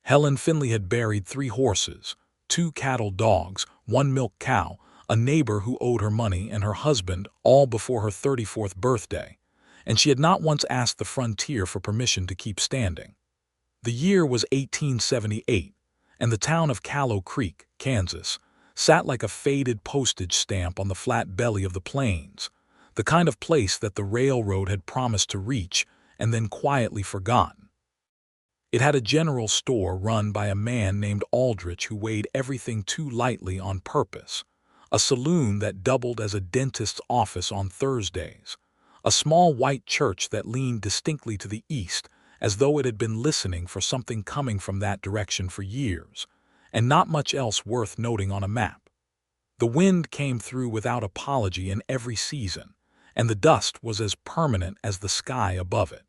Helen Finley had buried 3 horses, 2 cattle dogs, 1 milk cow, a neighbor who owed her money, and her husband, all before her 34th birthday, and she had not once asked the frontier for permission to keep standing. The year was 1878, and the town of Callow Creek, Kansas, sat like a faded postage stamp on the flat belly of the plains, the kind of place that the railroad had promised to reach and then quietly forgotten. It had a general store run by a man named Aldrich who weighed everything too lightly on purpose, a saloon that doubled as a dentist's office on Thursdays, a small white church that leaned distinctly to the east as though it had been listening for something coming from that direction for years, and not much else worth noting on a map. The wind came through without apology in every season, and the dust was as permanent as the sky above it.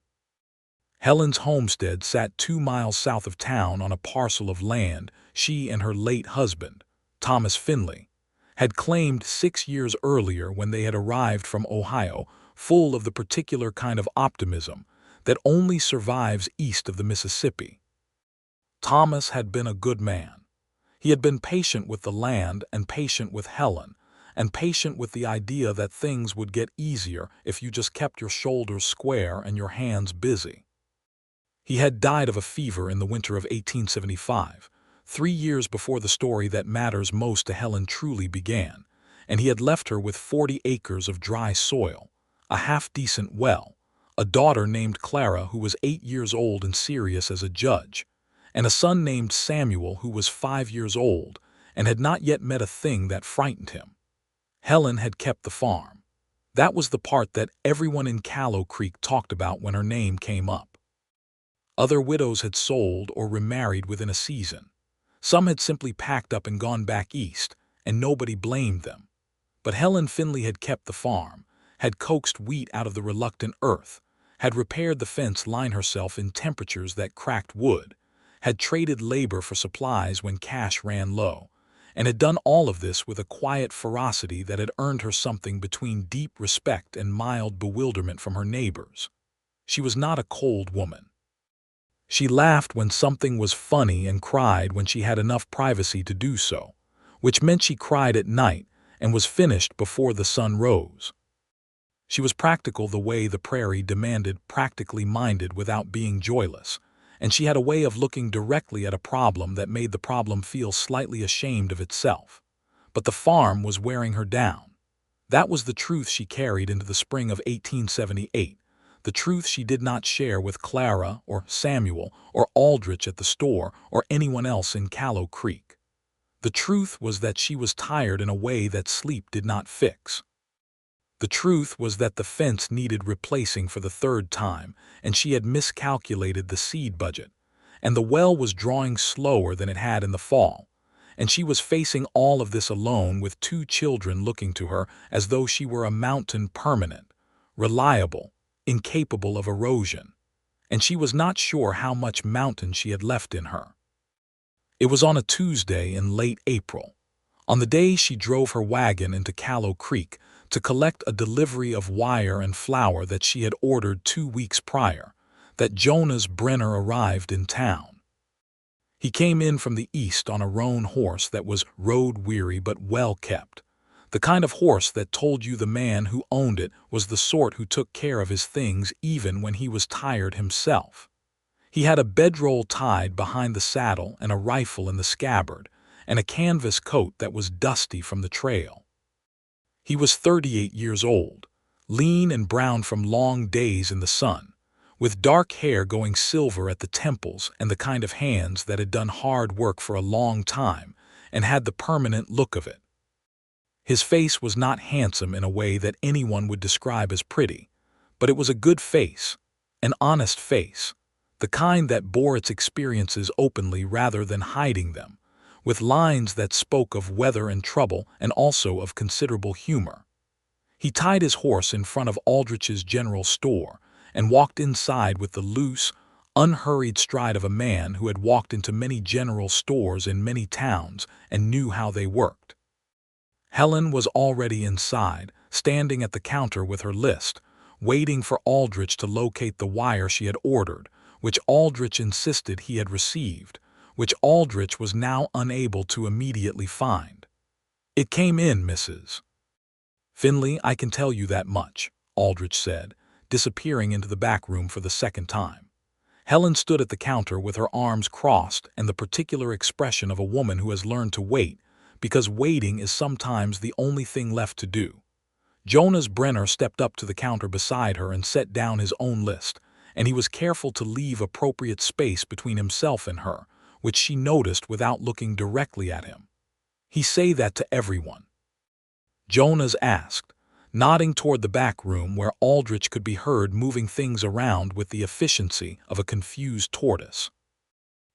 Helen's homestead sat 2 miles south of town on a parcel of land she and her late husband, Thomas Finley, had claimed 6 years earlier when they had arrived from Ohio, full of the particular kind of optimism that only survives east of the Mississippi. Thomas had been a good man. He had been patient with the land and patient with Helen, and patient with the idea that things would get easier if you just kept your shoulders square and your hands busy. He had died of a fever in the winter of 1875, 3 years before the story that matters most to Helen truly began, and he had left her with 40 acres of dry soil, a half-decent well, a daughter named Clara who was 8 years old and serious as a judge, and a son named Samuel who was 5 years old and had not yet met a thing that frightened him. Helen had kept the farm. That was the part that everyone in Callow Creek talked about when her name came up. Other widows had sold or remarried within a season. Some had simply packed up and gone back east, and nobody blamed them. But Helen Finley had kept the farm, had coaxed wheat out of the reluctant earth, had repaired the fence line herself in temperatures that cracked wood, had traded labor for supplies when cash ran low, and had done all of this with a quiet ferocity that had earned her something between deep respect and mild bewilderment from her neighbors. She was not a cold woman. She laughed when something was funny and cried when she had enough privacy to do so, which meant she cried at night and was finished before the sun rose. She was practical the way the prairie demanded practically minded without being joyless, and she had a way of looking directly at a problem that made the problem feel slightly ashamed of itself. But the farm was wearing her down. That was the truth she carried into the spring of 1878. The truth she did not share with Clara or Samuel or Aldrich at the store or anyone else in Callow Creek. The truth was that she was tired in a way that sleep did not fix. The truth was that the fence needed replacing for the 3rd time, and she had miscalculated the seed budget, and the well was drawing slower than it had in the fall, and she was facing all of this alone with 2 children looking to her as though she were a mountain permanent, reliable, incapable of erosion, and she was not sure how much mountain she had left in her. It was on a Tuesday in late April, on the day she drove her wagon into Callow Creek to collect a delivery of wire and flour that she had ordered 2 weeks prior, that Jonas Brenner arrived in town. He came in from the east on a roan horse that was road-weary but well-kept, the kind of horse that told you the man who owned it was the sort who took care of his things even when he was tired himself. He had a bedroll tied behind the saddle and a rifle in the scabbard, and a canvas coat that was dusty from the trail. He was 38 years old, lean and brown from long days in the sun, with dark hair going silver at the temples and the kind of hands that had done hard work for a long time and had the permanent look of it. His face was not handsome in a way that anyone would describe as pretty, but it was a good face, an honest face, the kind that bore its experiences openly rather than hiding them, with lines that spoke of weather and trouble and also of considerable humor. He tied his horse in front of Aldrich's general store and walked inside with the loose, unhurried stride of a man who had walked into many general stores in many towns and knew how they worked. Helen was already inside, standing at the counter with her list, waiting for Aldrich to locate the wire she had ordered, which Aldrich insisted he had received, which Aldrich was now unable to immediately find. "It came in, Mrs. Finley, I can tell you that much," Aldrich said, disappearing into the back room for the second time. Helen stood at the counter with her arms crossed and the particular expression of a woman who has learned to wait, because waiting is sometimes the only thing left to do. Jonas Brenner stepped up to the counter beside her and set down his own list, and he was careful to leave appropriate space between himself and her, which she noticed without looking directly at him. "He say that to everyone?" Jonas asked, nodding toward the back room where Aldrich could be heard moving things around with the efficiency of a confused tortoise.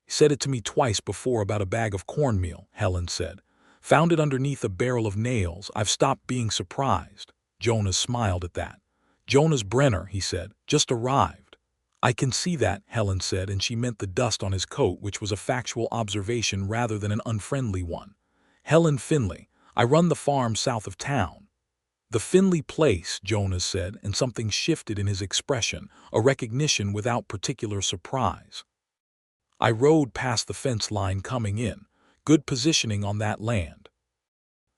"He said it to me twice before about a bag of cornmeal," Helen said. "Found it underneath a barrel of nails. I've stopped being surprised." Jonas smiled at that. "Jonas Brenner," he said, "just arrived." "I can see that," Helen said, and she meant the dust on his coat, which was a factual observation rather than an unfriendly one. "Helen Finley. I run the farm south of town." "The Finley place," Jonas said, and something shifted in his expression, a recognition without particular surprise. "I rode past the fence line coming in. Good positioning on that land."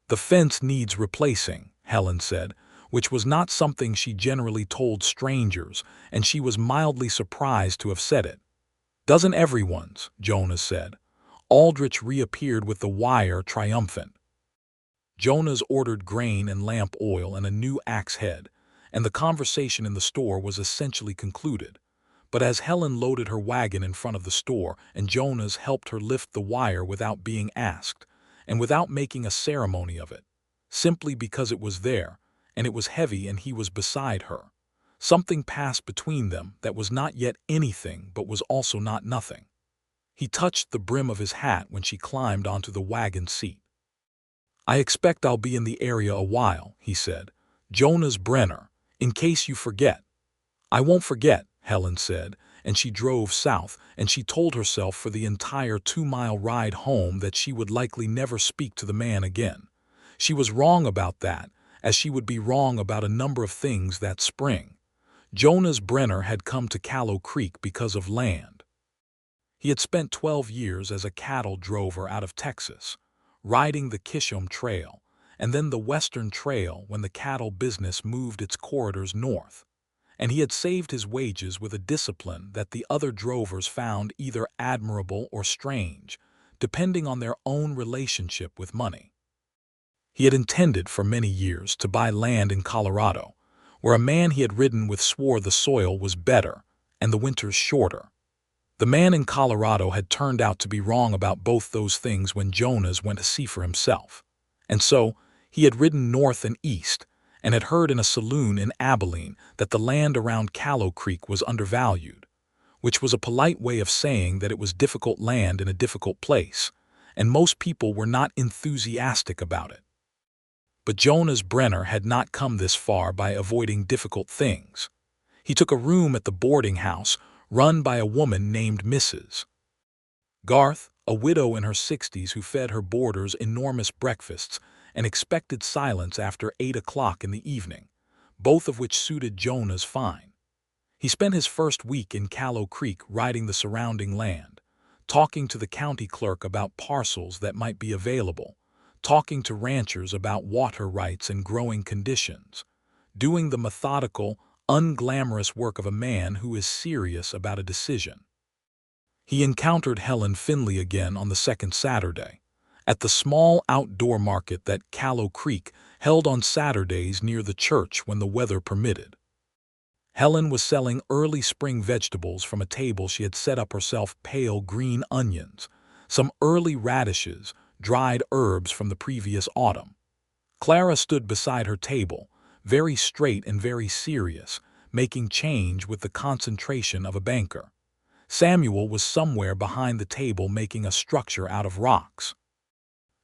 "The fence needs replacing," Helen said, which was not something she generally told strangers, and she was mildly surprised to have said it. "Doesn't everyone's?" Jonas said. Aldrich reappeared with the wire, triumphant. Jonas ordered grain and lamp oil and a new axe head, and the conversation in the store was essentially concluded. But as Helen loaded her wagon in front of the store and Jonas helped her lift the wire without being asked, and without making a ceremony of it, simply because it was there, and it was heavy and he was beside her, something passed between them that was not yet anything but was also not nothing. He touched the brim of his hat when she climbed onto the wagon seat. "I expect I'll be in the area a while," he said. "Jonas Brenner, in case you forget." "I won't forget," Helen said, and she drove south, and she told herself for the entire 2-mile ride home that she would likely never speak to the man again. She was wrong about that, as she would be wrong about a number of things that spring. Jonas Brenner had come to Callow Creek because of land. He had spent 12 years as a cattle drover out of Texas, riding the Kishom Trail, and then the Western Trail when the cattle business moved its corridors north. And he had saved his wages with a discipline that the other drovers found either admirable or strange, depending on their own relationship with money. He had intended for many years to buy land in Colorado, where a man he had ridden with swore the soil was better and the winters shorter. The man in Colorado had turned out to be wrong about both those things when Jonas went to see for himself. And so he had ridden north and east, and had heard in a saloon in Abilene that the land around Callow Creek was undervalued, which was a polite way of saying that it was difficult land in a difficult place, and most people were not enthusiastic about it. But Jonas Brenner had not come this far by avoiding difficult things. He took a room at the boarding house run by a woman named Mrs. Garth, a widow in her 60s who fed her boarders enormous breakfasts and expected silence after 8 o'clock in the evening, both of which suited Jonas fine. He spent his first week in Callow Creek riding the surrounding land, talking to the county clerk about parcels that might be available, talking to ranchers about water rights and growing conditions, doing the methodical, unglamorous work of a man who is serious about a decision. He encountered Helen Finley again on the second Saturday, at the small outdoor market that Callow Creek held on Saturdays near the church when the weather permitted. Helen was selling early spring vegetables from a table she had set up herself: pale green onions, some early radishes, dried herbs from the previous autumn. Clara stood beside her table, very straight and very serious, making change with the concentration of a banker. Samuel was somewhere behind the table making a structure out of rocks.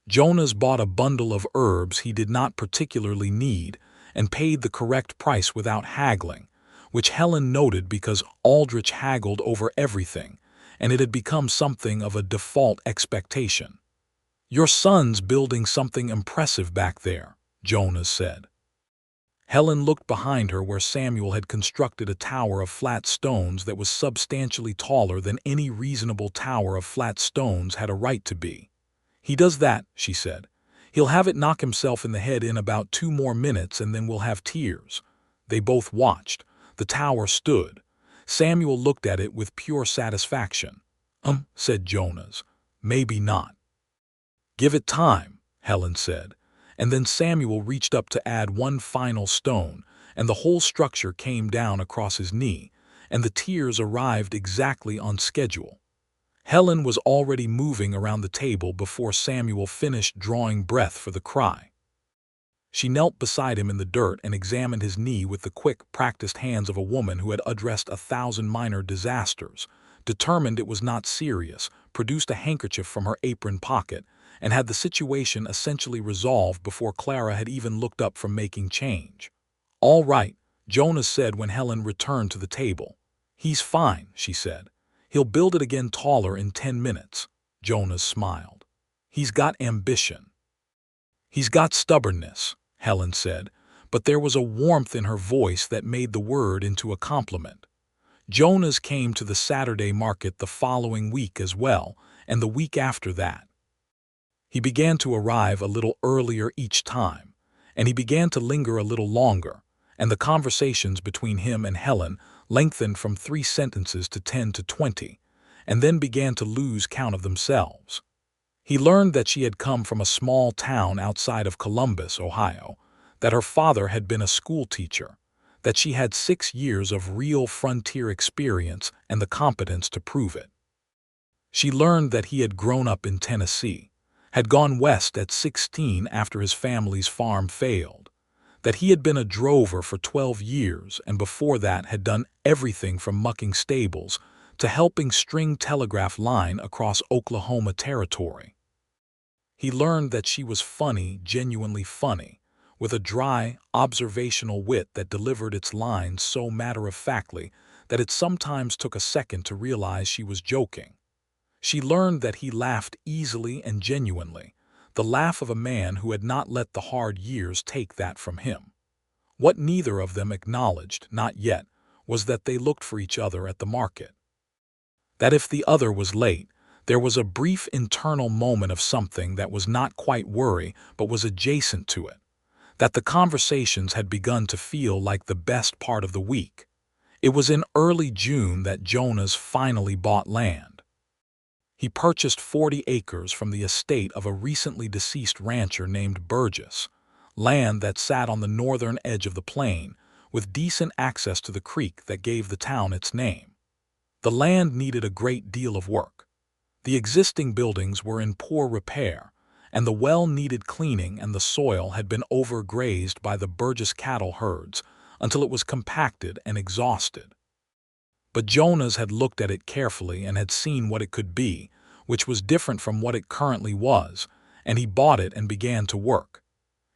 Jonas bought a bundle of herbs he did not particularly need and paid the correct price without haggling, which Helen noted because Aldrich haggled over everything, and it had become something of a default expectation. "Your son's building something impressive back there," Jonas said. Helen looked behind her where Samuel had constructed a tower of flat stones that was substantially taller than any reasonable tower of flat stones had a right to be. "He does that," she said. "He'll have it knock himself in the head in about 2 more minutes and then we'll have tears." They both watched. The tower stood. Samuel looked at it with pure satisfaction. Said Jonas. "Maybe not." "Give it time," Helen said. And then Samuel reached up to add one final stone, and the whole structure came down across his knee, and the tears arrived exactly on schedule. Helen was already moving around the table before Samuel finished drawing breath for the cry. She knelt beside him in the dirt and examined his knee with the quick, practiced hands of a woman who had addressed 1,000 minor disasters, determined it was not serious, produced a handkerchief from her apron pocket, and had the situation essentially resolved before Clara had even looked up from making change. "All right," Jonas said when Helen returned to the table. "He's fine," she said. "He'll build it again taller in 10 minutes. Jonas smiled. "He's got ambition." "He's got stubbornness," Helen said, but there was a warmth in her voice that made the word into a compliment. Jonas came to the Saturday market the following week as well, and the week after that. He began to arrive a little earlier each time, and he began to linger a little longer, and the conversations between him and Helen lengthened from 3 sentences to 10 to 20, and then began to lose count of themselves. He learned that she had come from a small town outside of Columbus, Ohio, that her father had been a school teacher, that she had 6 years of real frontier experience and the competence to prove it. She learned that he had grown up in Tennessee, had gone west at 16 after his family's farm failed, that he had been a drover for 12 years and before that had done everything from mucking stables to helping string telegraph line across Oklahoma territory. He learned that she was funny, genuinely funny, with a dry, observational wit that delivered its lines so matter-of-factly that it sometimes took a second to realize she was joking. She learned that he laughed easily and genuinely, the laugh of a man who had not let the hard years take that from him. What neither of them acknowledged, not yet, was that they looked for each other at the market. That if the other was late, there was a brief internal moment of something that was not quite worry but was adjacent to it, that the conversations had begun to feel like the best part of the week. It was in early June that Jonas finally bought land. He purchased 40 acres from the estate of a recently deceased rancher named Burgess, land that sat on the northern edge of the plain, with decent access to the creek that gave the town its name. The land needed a great deal of work. The existing buildings were in poor repair, and the well needed cleaning, and the soil had been overgrazed by the Burgess cattle herds until it was compacted and exhausted. But Jonas had looked at it carefully and had seen what it could be, which was different from what it currently was, and he bought it and began to work.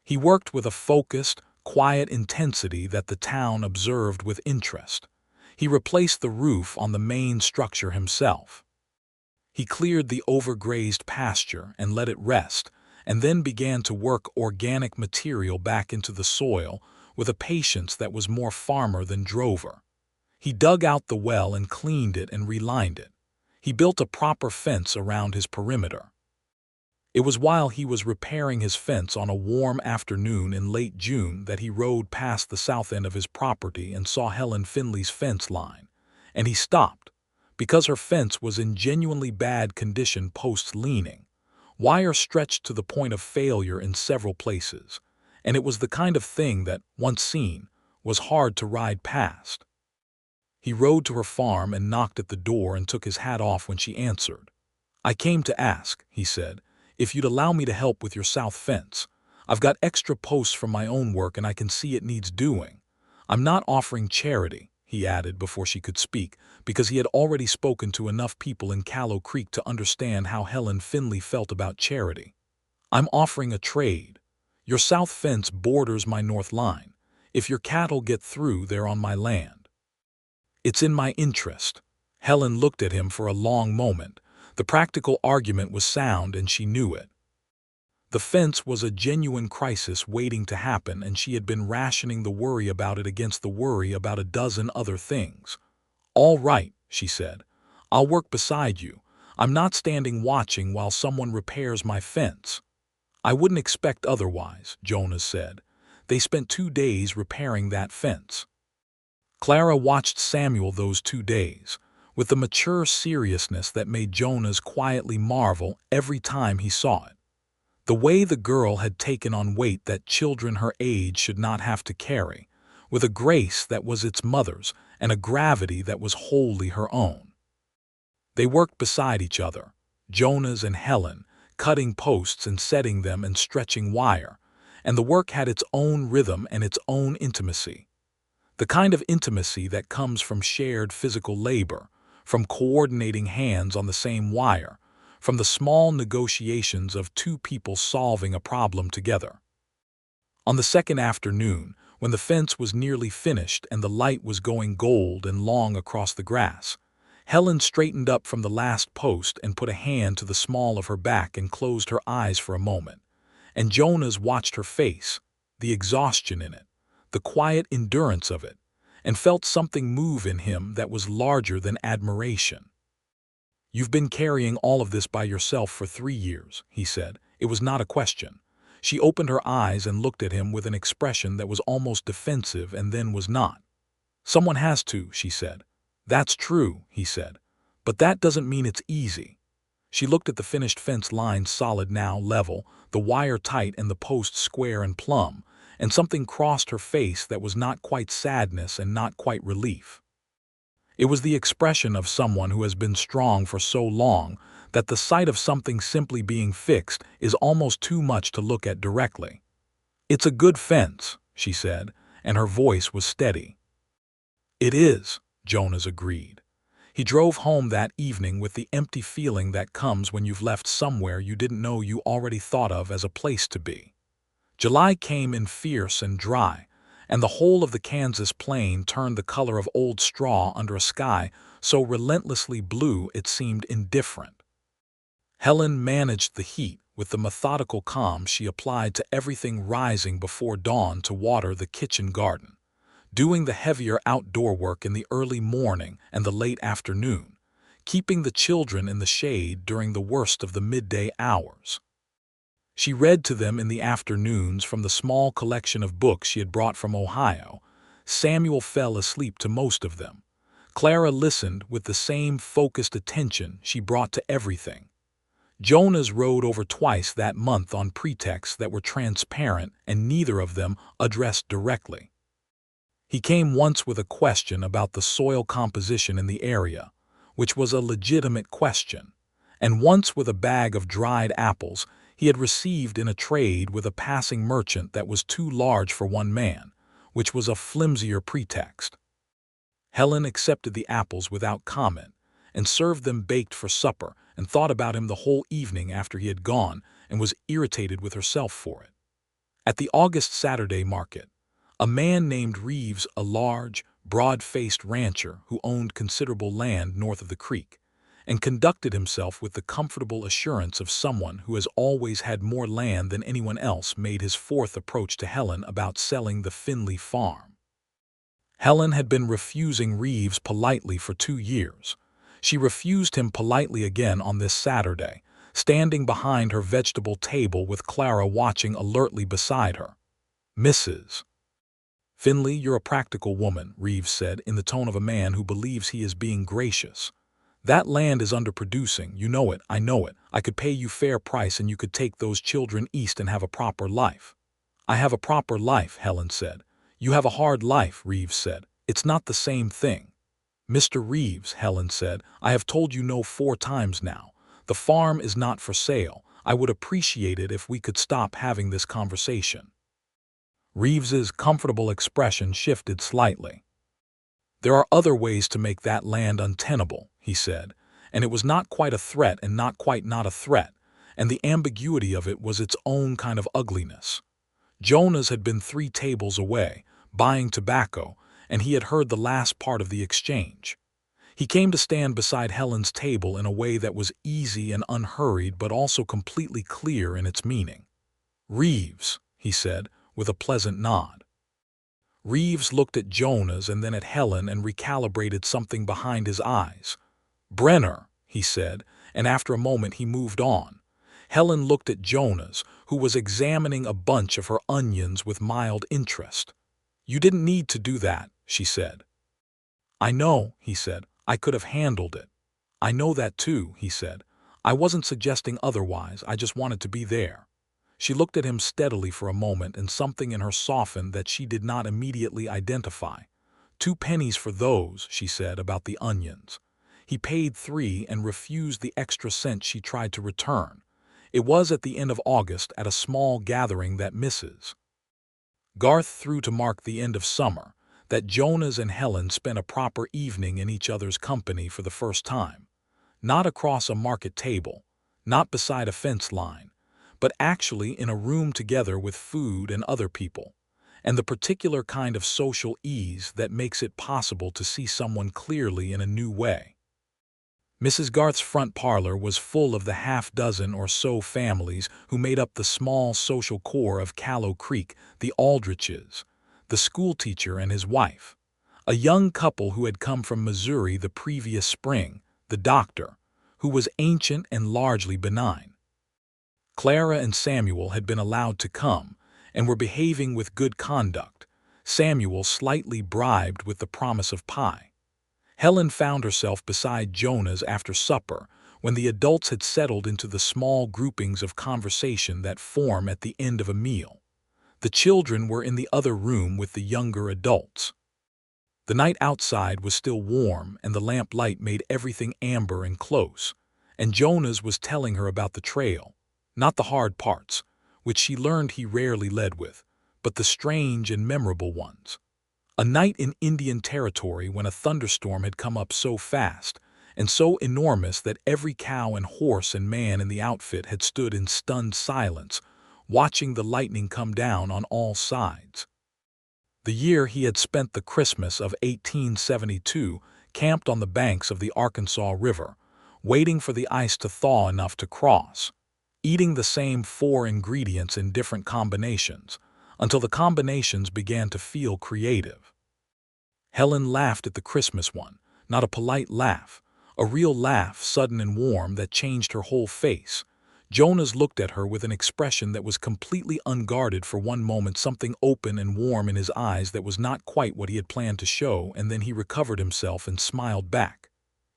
He worked with a focused, quiet intensity that the town observed with interest. He replaced the roof on the main structure himself. He cleared the overgrazed pasture and let it rest, and then began to work organic material back into the soil with a patience that was more farmer than drover. He dug out the well and cleaned it and relined it. He built a proper fence around his perimeter. It was while he was repairing his fence on a warm afternoon in late June that he rode past the south end of his property and saw Helen Finley's fence line, and he stopped, because her fence was in genuinely bad condition posts leaning, wire stretched to the point of failure in several places, and it was the kind of thing that, once seen, was hard to ride past. He rode to her farm and knocked at the door and took his hat off when she answered. "I came to ask," he said, "if you'd allow me to help with your south fence. I've got extra posts from my own work and I can see it needs doing. I'm not offering charity," he added before she could speak, because he had already spoken to enough people in Callow Creek to understand how Helen Finley felt about charity. "I'm offering a trade. Your south fence borders my north line. If your cattle get through, they're on my land. It's in my interest." Helen looked at him for a long moment. The practical argument was sound and she knew it. The fence was a genuine crisis waiting to happen, and she had been rationing the worry about it against the worry about a dozen other things. "All right," she said. "I'll work beside you. I'm not standing watching while someone repairs my fence." "I wouldn't expect otherwise," Jonas said. "They spent 2 days repairing that fence." Clara watched Samuel those 2 days, with the mature seriousness that made Jonas quietly marvel every time he saw it. The way the girl had taken on weight that children her age should not have to carry, with a grace that was its mother's and a gravity that was wholly her own. They worked beside each other, Jonas and Helen, cutting posts and setting them and stretching wire, and the work had its own rhythm and its own intimacy. The kind of intimacy that comes from shared physical labor, from coordinating hands on the same wire, from the small negotiations of two people solving a problem together. On the second afternoon, when the fence was nearly finished and the light was going gold and long across the grass, Helen straightened up from the last post and put a hand to the small of her back and closed her eyes for a moment. And Jonas watched her face, the exhaustion in it, the quiet endurance of it, and felt something move in him that was larger than admiration. "You've been carrying all of this by yourself for 3 years," he said. It was not a question. She opened her eyes and looked at him with an expression that was almost defensive and then was not. "Someone has to," she said. "That's true," he said. "But that doesn't mean it's easy." She looked at the finished fence line, solid now, level, the wire tight and the post square and plumb, and something crossed her face that was not quite sadness and not quite relief. It was the expression of someone who has been strong for so long that the sight of something simply being fixed is almost too much to look at directly. "It's a good fence," she said, and her voice was steady. "It is," Jonas agreed. He drove home that evening with the empty feeling that comes when you've left somewhere you didn't know you already thought of as a place to be. July came in fierce and dry, and the whole of the Kansas plain turned the color of old straw under a sky so relentlessly blue it seemed indifferent. Helen managed the heat with the methodical calm she applied to everything, rising before dawn to water the kitchen garden, doing the heavier outdoor work in the early morning and the late afternoon, keeping the children in the shade during the worst of the midday hours. She read to them in the afternoons from the small collection of books she had brought from Ohio. Samuel fell asleep to most of them. Clara listened with the same focused attention she brought to everything. Jonas rode over twice that month on pretexts that were transparent and neither of them addressed directly. He came once with a question about the soil composition in the area, which was a legitimate question, and once with a bag of dried apples he had received in a trade with a passing merchant that was too large for one man, which was a flimsier pretext. Helen accepted the apples without comment and served them baked for supper and thought about him the whole evening after he had gone and was irritated with herself for it. At the August Saturday market, a man named Reeves, a large, broad-faced rancher who owned considerable land north of the creek, and conducted himself with the comfortable assurance of someone who has always had more land than anyone else, made his fourth approach to Helen about selling the Finley farm. Helen had been refusing Reeves politely for 2 years. She refused him politely again on this Saturday, standing behind her vegetable table with Clara watching alertly beside her. "Mrs. Finley, you're a practical woman," Reeves said in the tone of a man who believes he is being gracious. "That land is underproducing. You know it, I know it. I could pay you fair price and you could take those children east and have a proper life." "I have a proper life," Helen said. "You have a hard life," Reeves said. "It's not the same thing." "Mr. Reeves," Helen said, "I have told you no 4 times now. The farm is not for sale. I would appreciate it if we could stop having this conversation." Reeves's comfortable expression shifted slightly. "There are other ways to make that land untenable," he said, and it was not quite a threat and not quite not a threat, and the ambiguity of it was its own kind of ugliness. Jonas had been 3 tables away, buying tobacco, and he had heard the last part of the exchange. He came to stand beside Helen's table in a way that was easy and unhurried but also completely clear in its meaning. "Reeves," he said, with a pleasant nod. Reeves looked at Jonas and then at Helen and recalibrated something behind his eyes. "Brenner," he said, and after a moment he moved on. Helen looked at Jonas, who was examining a bunch of her onions with mild interest. "You didn't need to do that," she said. "I know," he said. "I could have handled it." "I know that too," he said. "I wasn't suggesting otherwise, I just wanted to be there." She looked at him steadily for a moment and something in her softened that she did not immediately identify. "2 pennies for those," she said about the onions. He paid 3 and refused the extra cent she tried to return. It was at the end of August at a small gathering that Mrs. Garth threw to mark the end of summer, that Jonas and Helen spent a proper evening in each other's company for the first time. Not across a market table, not beside a fence line, but actually in a room together with food and other people, and the particular kind of social ease that makes it possible to see someone clearly in a new way. Mrs. Garth's front parlor was full of the half-dozen or so families who made up the small social core of Callow Creek, the Aldriches, the schoolteacher and his wife, a young couple who had come from Missouri the previous spring, the doctor, who was ancient and largely benign. Clara and Samuel had been allowed to come, and were behaving with good conduct, Samuel slightly bribed with the promise of pie. Helen found herself beside Jonas after supper, when the adults had settled into the small groupings of conversation that form at the end of a meal. The children were in the other room with the younger adults. The night outside was still warm and the lamp light made everything amber and close, and Jonas was telling her about the trail, not the hard parts, which she learned he rarely led with, but the strange and memorable ones. A night in Indian Territory when a thunderstorm had come up so fast and so enormous that every cow and horse and man in the outfit had stood in stunned silence, watching the lightning come down on all sides. The year he had spent the Christmas of 1872 camped on the banks of the Arkansas River, waiting for the ice to thaw enough to cross, eating the same 4 ingredients in different combinations, until the combinations began to feel creative. Helen laughed at the Christmas one, not a polite laugh, a real laugh, sudden and warm, that changed her whole face. Jonas looked at her with an expression that was completely unguarded for one moment, something open and warm in his eyes that was not quite what he had planned to show, and then he recovered himself and smiled back.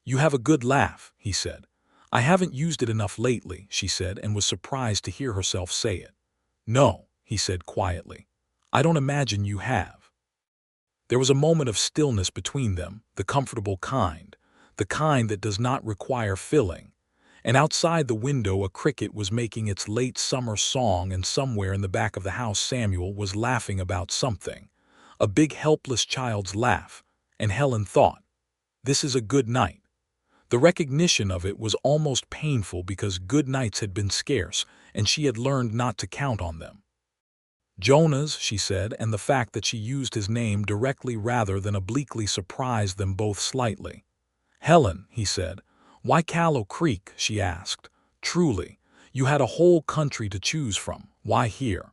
"You have a good laugh," he said. "I haven't used it enough lately," she said, and was surprised to hear herself say it. "No," he said quietly. "I don't imagine you have." There was a moment of stillness between them, the comfortable kind, the kind that does not require filling, and outside the window a cricket was making its late summer song, and somewhere in the back of the house Samuel was laughing about something, a big helpless child's laugh, and Helen thought, "This is a good night." The recognition of it was almost painful because good nights had been scarce, and she had learned not to count on them. "Jonas," she said, and the fact that she used his name directly rather than obliquely surprised them both slightly. "Helen," he said. "Why Callow Creek?" she asked. "Truly, you had a whole country to choose from. Why here?"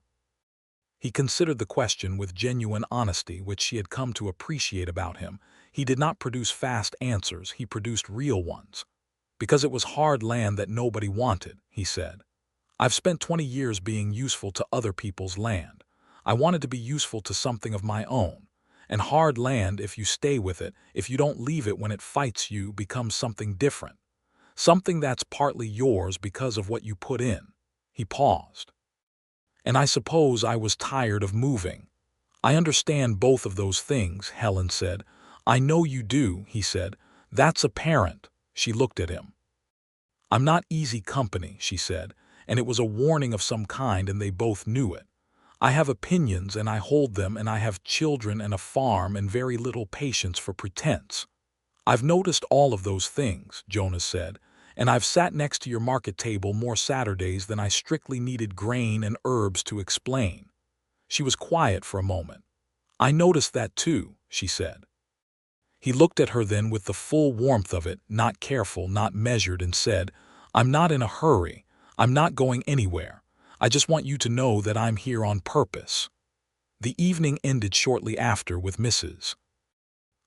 He considered the question with genuine honesty, which she had come to appreciate about him. He did not produce fast answers, he produced real ones. "Because it was hard land that nobody wanted," he said. "I've spent 20 years being useful to other people's land. I wanted to be useful to something of my own. And hard land, if you stay with it, if you don't leave it when it fights you, becomes something different. Something that's partly yours because of what you put in." He paused. "And I suppose I was tired of moving." "I understand both of those things," Helen said. "I know you do," he said. "That's apparent." She looked at him. "I'm not easy company," she said, and it was a warning of some kind, and they both knew it. "I have opinions and I hold them, and I have children and a farm and very little patience for pretense." "I've noticed all of those things," Jonas said, "and I've sat next to your market table more Saturdays than I strictly needed grain and herbs to explain." She was quiet for a moment. "I noticed that too," she said. He looked at her then with the full warmth of it, not careful, not measured, and said, "I'm not in a hurry. I'm not going anywhere. I just want you to know that I'm here on purpose." The evening ended shortly after with Mrs.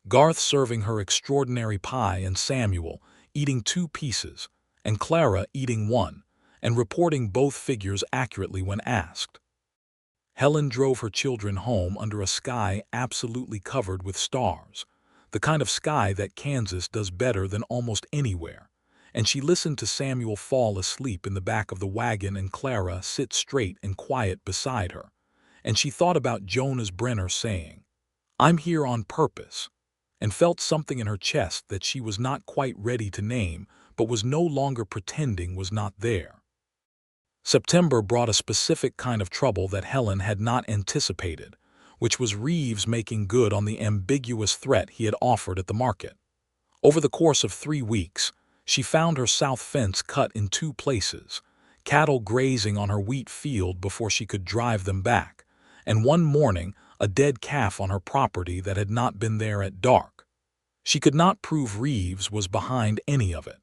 Garth serving her extraordinary pie and Samuel eating 2 pieces and Clara eating 1 and reporting both figures accurately when asked. Helen drove her children home under a sky absolutely covered with stars, the kind of sky that Kansas does better than almost anywhere, and she listened to Samuel fall asleep in the back of the wagon and Clara sit straight and quiet beside her, and she thought about Jonas Brenner saying, "I'm here on purpose," and felt something in her chest that she was not quite ready to name, but was no longer pretending was not there. September brought a specific kind of trouble that Helen had not anticipated, which was Reeves making good on the ambiguous threat he had offered at the market. Over the course of 3 weeks, she found her south fence cut in 2 places, cattle grazing on her wheat field before she could drive them back, and one morning a dead calf on her property that had not been there at dark. She could not prove Reeves was behind any of it.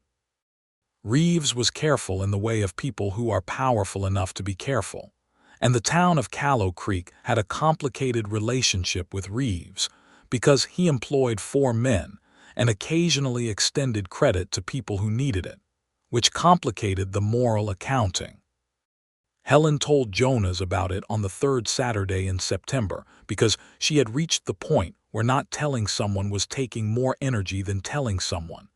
Reeves was careful in the way of people who are powerful enough to be careful, and the town of Callow Creek had a complicated relationship with Reeves because he employed 4 men and occasionally extended credit to people who needed it, which complicated the moral accounting. Helen told Jonas about it on the 3rd Saturday in September because she had reached the point where not telling someone was taking more energy than telling someone,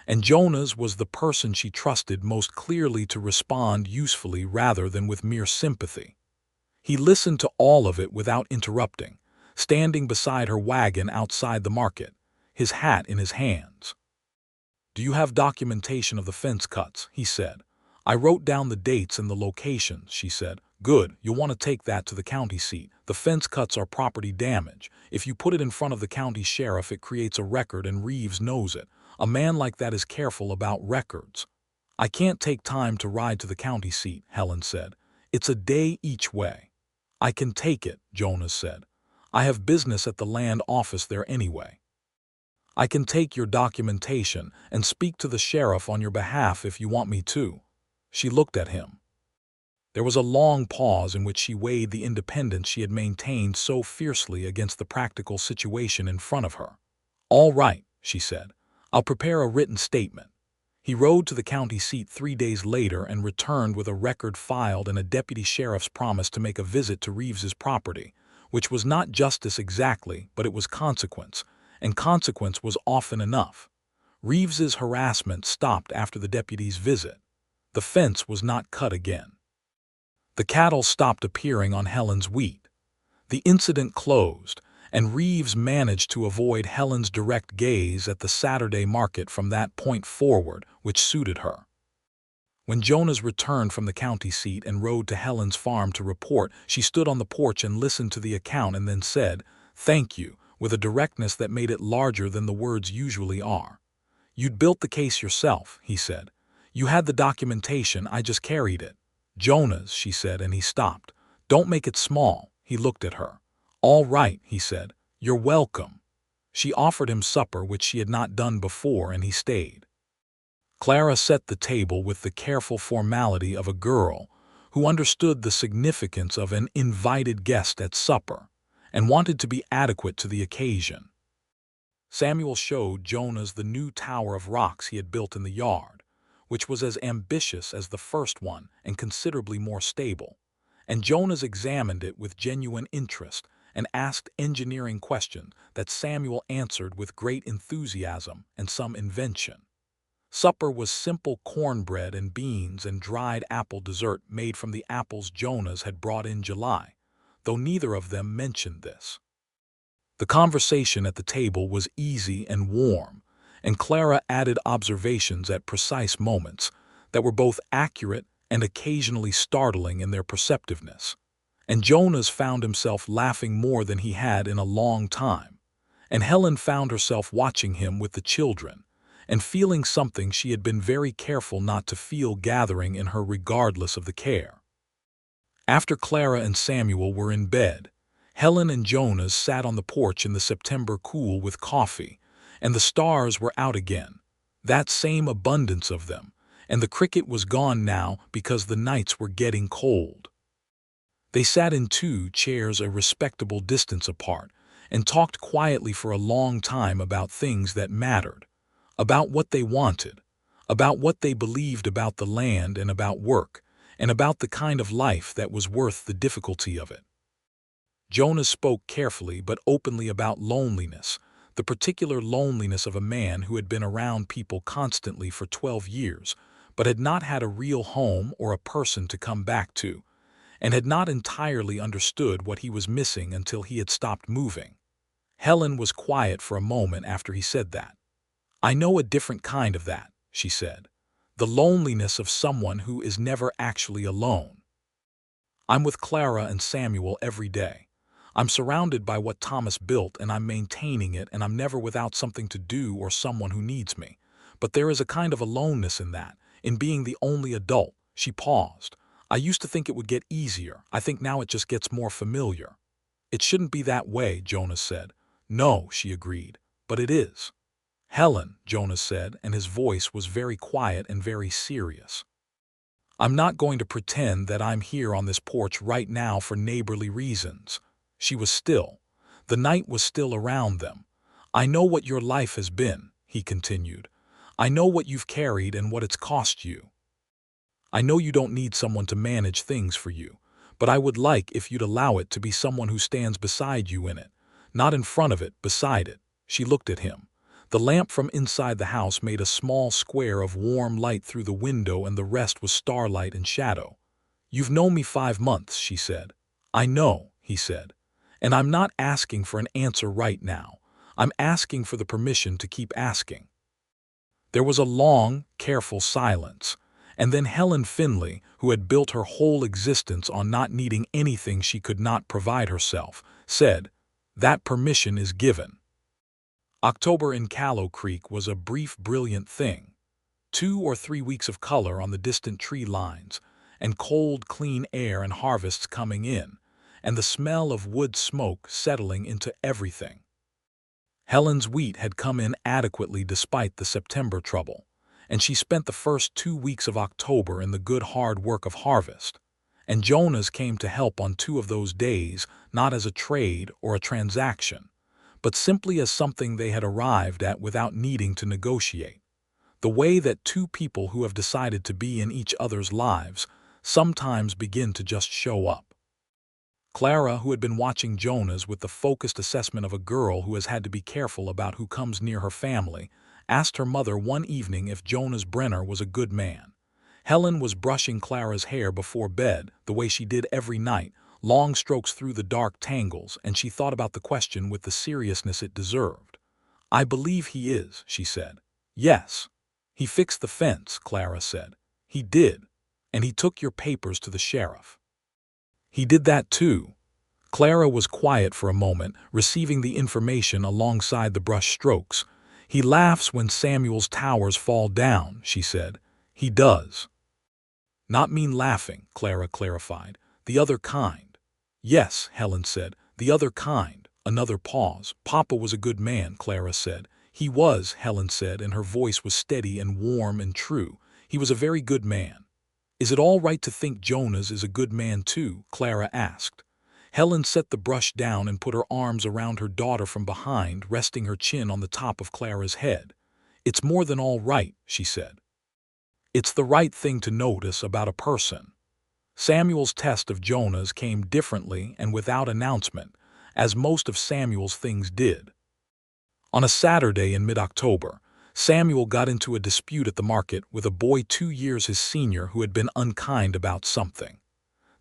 and Jonas was the person she trusted most clearly to respond usefully rather than with mere sympathy. He listened to all of it without interrupting, standing beside her wagon outside the market, his hat in his hands. "Do you have documentation of the fence cuts?" he said. "I wrote down the dates and the locations," she said. "Good, you'll want to take that to the county seat. The fence cuts are property damage. If you put it in front of the county sheriff, it creates a record and Reeves knows it. A man like that is careful about records." "I can't take time to ride to the county seat," Helen said. "It's a day each way." "I can take it," Jonas said. "I have business at the land office there anyway." "I can take your documentation and speak to the sheriff on your behalf if you want me to." She looked at him. There was a long pause in which she weighed the independence she had maintained so fiercely against the practical situation in front of her. "All right," she said. "I'll prepare a written statement." He rode to the county seat 3 days later and returned with a record filed and a deputy sheriff's promise to make a visit to Reeves's property, which was not justice exactly, but it was consequence, and consequence was often enough. Reeves's harassment stopped after the deputy's visit. The fence was not cut again. The cattle stopped appearing on Helen's wheat. The incident closed, and Reeves managed to avoid Helen's direct gaze at the Saturday market from that point forward, which suited her. When Jonas returned from the county seat and rode to Helen's farm to report, she stood on the porch and listened to the account and then said, "Thank you," with a directness that made it larger than the words usually are. "You'd built the case yourself," he said. "You had the documentation, I just carried it." "Jonas," she said, and he stopped. "Don't make it small." He looked at her. "All right," he said. "You're welcome." She offered him supper, which she had not done before, and he stayed. Clara set the table with the careful formality of a girl who understood the significance of an invited guest at supper and wanted to be adequate to the occasion. Samuel showed Jonas the new tower of rocks he had built in the yard, which was as ambitious as the first one and considerably more stable, and Jonas examined it with genuine interest and asked engineering questions that Samuel answered with great enthusiasm and some invention. Supper was simple cornbread and beans and dried apple dessert made from the apples Jonas had brought in July, though neither of them mentioned this. The conversation at the table was easy and warm, and Clara added observations at precise moments that were both accurate and occasionally startling in their perceptiveness. And Jonas found himself laughing more than he had in a long time, and Helen found herself watching him with the children and feeling something she had been very careful not to feel gathering in her regardless of the care. After Clara and Samuel were in bed, Helen and Jonas sat on the porch in the September cool with coffee, and the stars were out again, that same abundance of them, and the cricket was gone now because the nights were getting cold. They sat in 2 chairs a respectable distance apart and talked quietly for a long time about things that mattered, about what they wanted, about what they believed about the land and about work, and about the kind of life that was worth the difficulty of it. Jonas spoke carefully but openly about loneliness, the particular loneliness of a man who had been around people constantly for 12 years, but had not had a real home or a person to come back to, and had not entirely understood what he was missing until he had stopped moving. Helen was quiet for a moment after he said that. "I know a different kind of that," she said. "The loneliness of someone who is never actually alone. I'm with Clara and Samuel every day. I'm surrounded by what Thomas built and I'm maintaining it, and I'm never without something to do or someone who needs me. But there is a kind of aloneness in that, in being the only adult." She paused. "I used to think it would get easier. I think now it just gets more familiar." "It shouldn't be that way," Jonas said. "No," she agreed, "but it is." "Helen," Jonas said, and his voice was very quiet and very serious. "I'm not going to pretend that I'm here on this porch right now for neighborly reasons." She was still. The night was still around them. "I know what your life has been," he continued. "I know what you've carried and what it's cost you. I know you don't need someone to manage things for you, but I would like if you'd allow it to be someone who stands beside you in it, not in front of it, beside it." She looked at him. The lamp from inside the house made a small square of warm light through the window, and the rest was starlight and shadow. "You've known me 5 months," she said. "I know," he said. "And I'm not asking for an answer right now. I'm asking for the permission to keep asking." There was a long, careful silence, and then Helen Finley, who had built her whole existence on not needing anything she could not provide herself, said, "That permission is given." October in Callow Creek was a brief, brilliant thing. 2 or 3 weeks of color on the distant tree lines, and cold, clean air and harvests coming in, and the smell of wood smoke settling into everything. Helen's wheat had come in adequately despite the September trouble, and she spent the first 2 weeks of October in the good hard work of harvest. And Jonas came to help on 2 of those days, not as a trade or a transaction, but simply as something they had arrived at without needing to negotiate. The way that 2 people who have decided to be in each other's lives sometimes begin to just show up. Clara, who had been watching Jonas with the focused assessment of a girl who has had to be careful about who comes near her family, asked her mother one evening if Jonas Brenner was a good man. Helen was brushing Clara's hair before bed, the way she did every night, long strokes through the dark tangles, and she thought about the question with the seriousness it deserved. "I believe he is," she said. "Yes. He fixed the fence," Clara said. "He did. And he took your papers to the sheriff." "He did that too." Clara was quiet for a moment, receiving the information alongside the brush strokes. "He laughs when Samuel's towers fall down," she said. "He does." "Not mean laughing," Clara clarified. "The other kind." "Yes," Helen said, "the other kind." Another pause. "Papa was a good man," Clara said. "He was," Helen said, and her voice was steady and warm and true. "He was a very good man." "Is it all right to think Jonas is a good man too?" Clara asked. Helen set the brush down and put her arms around her daughter from behind, resting her chin on the top of Clara's head. "It's more than all right," she said. "It's the right thing to notice about a person." Samuel's test of Jonas came differently and without announcement, as most of Samuel's things did. On a Saturday in mid-October, Samuel got into a dispute at the market with a boy 2 years his senior who had been unkind about something.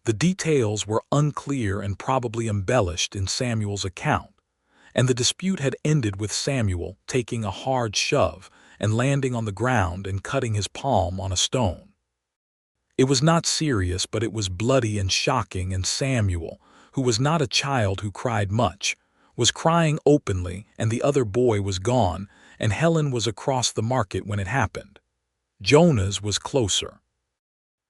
The details were unclear and probably embellished in Samuel's account, and the dispute had ended with Samuel taking a hard shove and landing on the ground and cutting his palm on a stone. It was not serious, but it was bloody and shocking, and Samuel, who was not a child who cried much, was crying openly, and the other boy was gone, and Helen was across the market when it happened. Jonas was closer.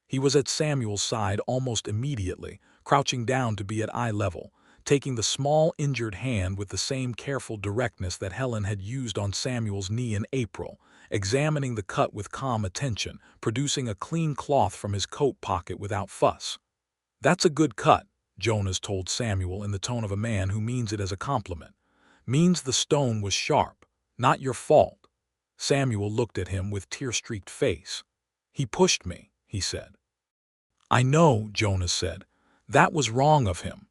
He was at Samuel's side almost immediately, crouching down to be at eye level, taking the small injured hand with the same careful directness that Helen had used on Samuel's knee in April, examining the cut with calm attention, producing a clean cloth from his coat pocket without fuss. "That's a good cut," Jonas told Samuel in the tone of a man who means it as a compliment. Means the stone was sharp, not your fault. Samuel looked at him with tear-streaked face. He pushed me, he said. I know, Jonas said. That was wrong of him.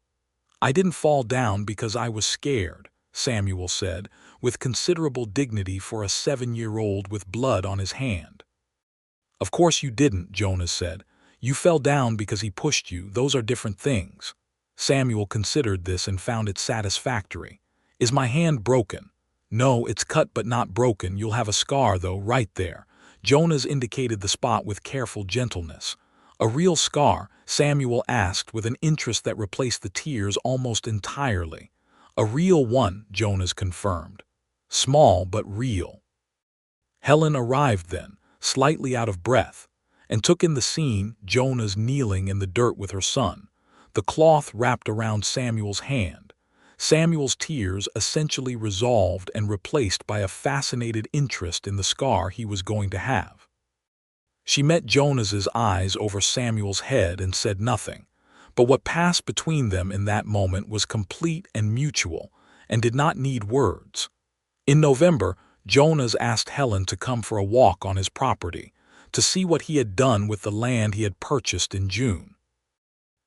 I didn't fall down because I was scared, Samuel said, with considerable dignity for a 7-year-old with blood on his hand. Of course you didn't, Jonas said. You fell down because he pushed you. Those are different things. Samuel considered this and found it satisfactory. Is my hand broken? No, it's cut but not broken. You'll have a scar, though, right there. Jonas indicated the spot with careful gentleness. A real scar? Samuel asked with an interest that replaced the tears almost entirely. A real one, Jonas confirmed. Small but real. Helen arrived then, slightly out of breath, and took in the scene. Jonas kneeling in the dirt with her son, the cloth wrapped around Samuel's hand. Samuel's tears essentially resolved and replaced by a fascinated interest in the scar he was going to have. She met Jonas's eyes over Samuel's head and said nothing, but what passed between them in that moment was complete and mutual, and did not need words. In November, Jonas asked Helen to come for a walk on his property, to see what he had done with the land he had purchased in June.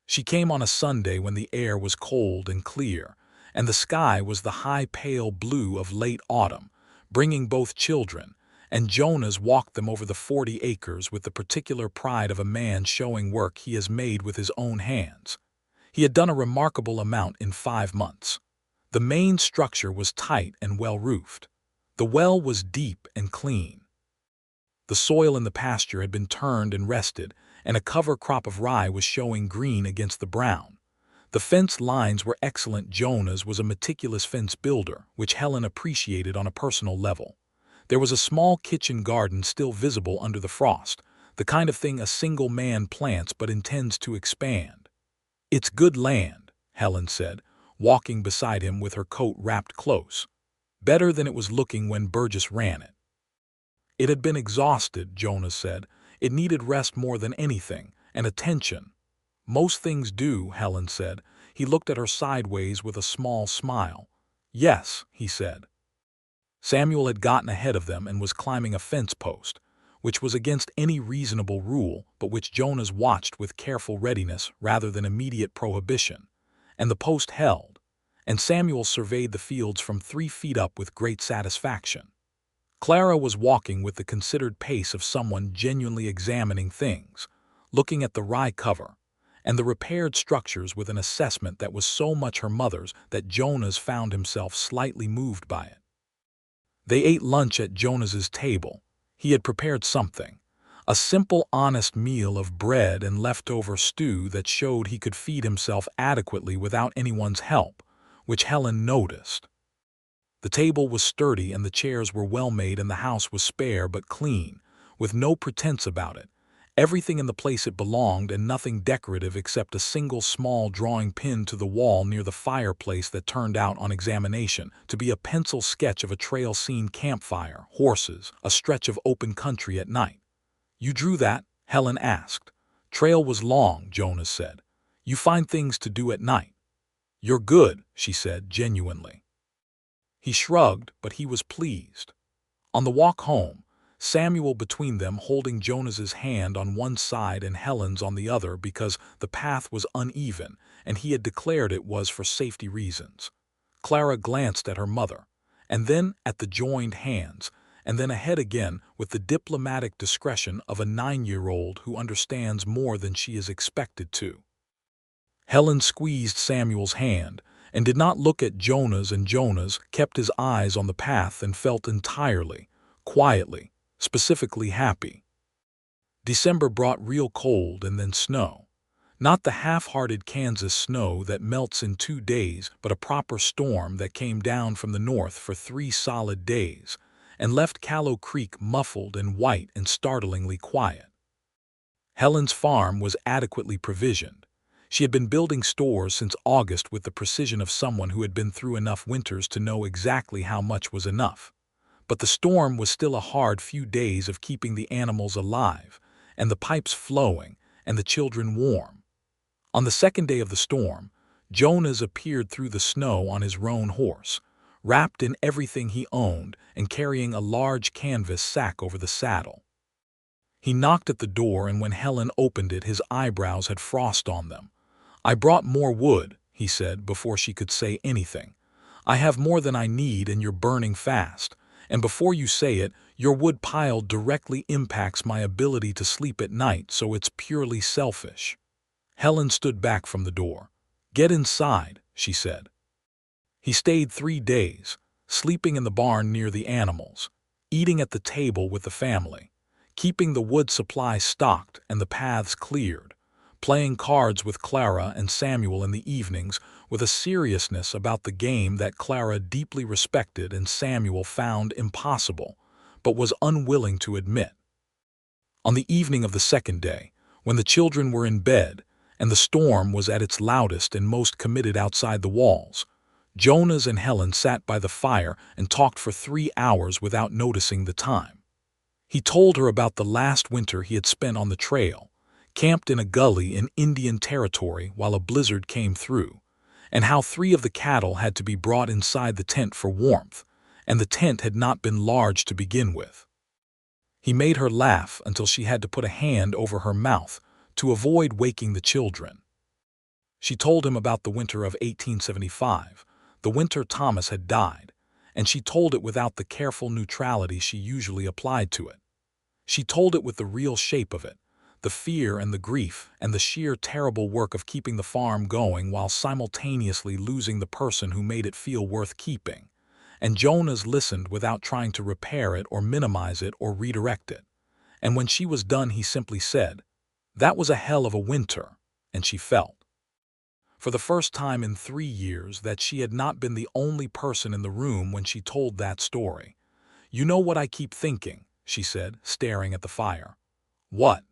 She came on a Sunday when the air was cold and clear, and the sky was the high pale blue of late autumn, bringing both children, and Jonas walked them over the 40 acres with the particular pride of a man showing work he has made with his own hands. He had done a remarkable amount in 5 months. The main structure was tight and well-roofed. The well was deep and clean. The soil in the pasture had been turned and rested, and a cover crop of rye was showing green against the brown. The fence lines were excellent. Jonas was a meticulous fence builder, which Helen appreciated on a personal level. There was a small kitchen garden still visible under the frost, the kind of thing a single man plants but intends to expand. It's good land, Helen said, walking beside him with her coat wrapped close. Better than it was looking when Burgess ran it. It had been exhausted, Jonas said. It needed rest more than anything, and attention. Most things do, Helen said. He looked at her sideways with a small smile. Yes, he said. Samuel had gotten ahead of them and was climbing a fence post, which was against any reasonable rule, but which Jonas watched with careful readiness rather than immediate prohibition. And the post held, and Samuel surveyed the fields from 3 feet up with great satisfaction. Clara was walking with the considered pace of someone genuinely examining things, looking at the rye cover, and the repaired structures with an assessment that was so much her mother's that Jonas found himself slightly moved by it. They ate lunch at Jonas's table. He had prepared something, a simple, honest meal of bread and leftover stew that showed he could feed himself adequately without anyone's help, which Helen noticed. The table was sturdy and the chairs were well made, and the house was spare but clean, with no pretense about it. Everything in the place it belonged, and nothing decorative except a single small drawing pinned to the wall near the fireplace that turned out on examination to be a pencil sketch of a trail scene: campfire, horses, a stretch of open country at night. You drew that? Helen asked. Trail was long, Jonas said. You find things to do at night. You're good, she said genuinely. He shrugged, but he was pleased. On the walk home, Samuel between them holding Jonas's hand on one side and Helen's on the other because the path was uneven and he had declared it was for safety reasons. Clara glanced at her mother, and then at the joined hands, and then ahead again with the diplomatic discretion of a 9-year-old who understands more than she is expected to. Helen squeezed Samuel's hand and did not look at Jonas, and Jonas kept his eyes on the path and felt entirely, quietly, specifically happy. December brought real cold and then snow. Not the half-hearted Kansas snow that melts in 2 days, but a proper storm that came down from the north for 3 solid days and left Callow Creek muffled and white and startlingly quiet. Helen's farm was adequately provisioned. She had been building stores since August with the precision of someone who had been through enough winters to know exactly how much was enough. But the storm was still a hard few days of keeping the animals alive, and the pipes flowing, and the children warm. On the second day of the storm, Jonas appeared through the snow on his roan horse, wrapped in everything he owned and carrying a large canvas sack over the saddle. He knocked at the door, and when Helen opened it, his eyebrows had frost on them. "I brought more wood," he said before she could say anything. "I have more than I need, and you're burning fast. And before you say it, your wood pile directly impacts my ability to sleep at night, so it's purely selfish." Helen stood back from the door. "Get inside," she said. He stayed 3 days, sleeping in the barn near the animals, eating at the table with the family, keeping the wood supply stocked and the paths cleared, playing cards with Clara and Samuel in the evenings with a seriousness about the game that Clara deeply respected and Samuel found impossible, but was unwilling to admit. On the evening of the second day, when the children were in bed and the storm was at its loudest and most committed outside the walls, Jonas and Helen sat by the fire and talked for 3 hours without noticing the time. He told her about the last winter he had spent on the trail, camped in a gully in Indian Territory while a blizzard came through, and how 3 of the cattle had to be brought inside the tent for warmth, and the tent had not been large to begin with. He made her laugh until she had to put a hand over her mouth to avoid waking the children. She told him about the winter of 1875, the winter Thomas had died, and she told it without the careful neutrality she usually applied to it. She told it with the real shape of it, the fear and the grief and the sheer terrible work of keeping the farm going while simultaneously losing the person who made it feel worth keeping. And Jonas listened without trying to repair it or minimize it or redirect it. And when she was done, he simply said, "That was a hell of a winter," and she felt, for the first time in 3 years, that she had not been the only person in the room when she told that story. "You know what I keep thinking," she said, staring at the fire. "What?"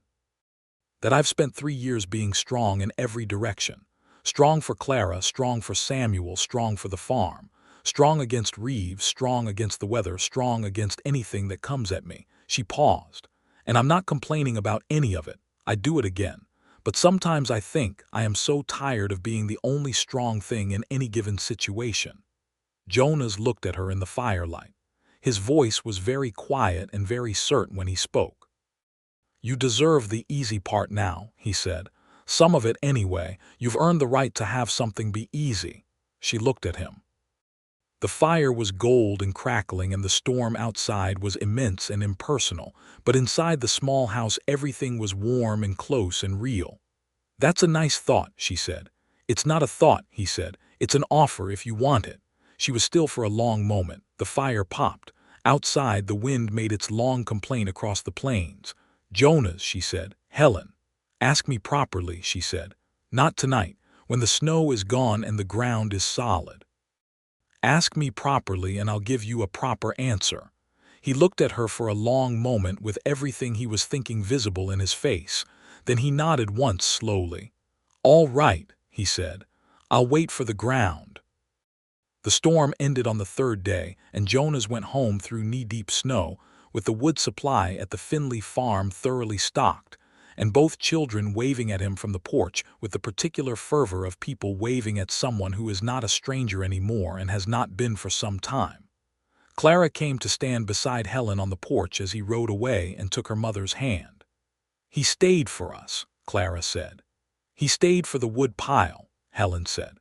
"That I've spent 3 years being strong in every direction. Strong for Clara, strong for Samuel, strong for the farm. Strong against Reeves, strong against the weather, strong against anything that comes at me." She paused. "And I'm not complaining about any of it. I'd do it again. But sometimes I think I am so tired of being the only strong thing in any given situation." Jonas looked at her in the firelight. His voice was very quiet and very certain when he spoke. "You deserve the easy part now," he said. "Some of it anyway. You've earned the right to have something be easy." She looked at him. The fire was gold and crackling, and the storm outside was immense and impersonal, but inside the small house everything was warm and close and real. "That's a nice thought," she said. "It's not a thought," he said. "It's an offer if you want it." She was still for a long moment. The fire popped. Outside, the wind made its long complaint across the plains. "Jonas," she said. "Helen." "Ask me properly," she said. "Not tonight, when the snow is gone and the ground is solid. Ask me properly and I'll give you a proper answer." He looked at her for a long moment with everything he was thinking visible in his face. Then he nodded once slowly. "All right," he said. "I'll wait for the ground." The storm ended on the third day, and Jonas went home through knee-deep snow, with the wood supply at the Finley farm thoroughly stocked, and both children waving at him from the porch with the particular fervor of people waving at someone who is not a stranger anymore and has not been for some time. Clara came to stand beside Helen on the porch as he rode away and took her mother's hand. "He stayed for us," Clara said. "He stayed for the wood pile," Helen said.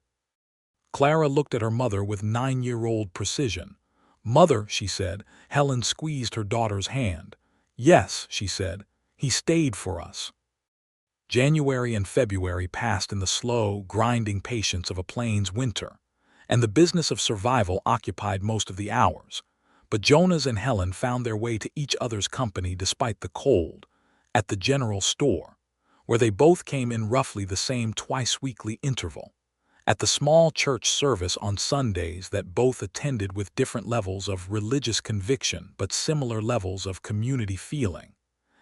Clara looked at her mother with 9-year-old precision. "Mother," she said. Helen squeezed her daughter's hand. "Yes," she said. "He stayed for us." January and February passed in the slow, grinding patience of a plains winter, and the business of survival occupied most of the hours. But Jonas and Helen found their way to each other's company despite the cold, at the general store, where they both came in roughly the same twice-weekly interval, at the small church service on Sundays that both attended with different levels of religious conviction but similar levels of community feeling,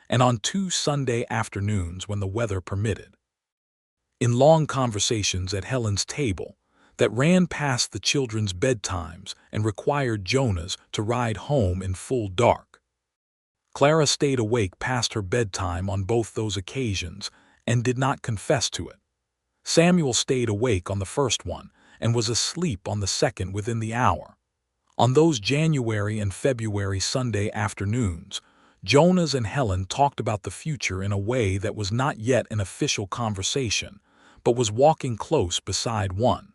and on 2 Sunday afternoons when the weather permitted. In long conversations at Helen's table that ran past the children's bedtimes and required Jonas to ride home in full dark. Clara stayed awake past her bedtime on both those occasions and did not confess to it. Samuel stayed awake on the first one and was asleep on the second within the hour. On those January and February Sunday afternoons, Jonas and Helen talked about the future in a way that was not yet an official conversation, but was walking close beside one.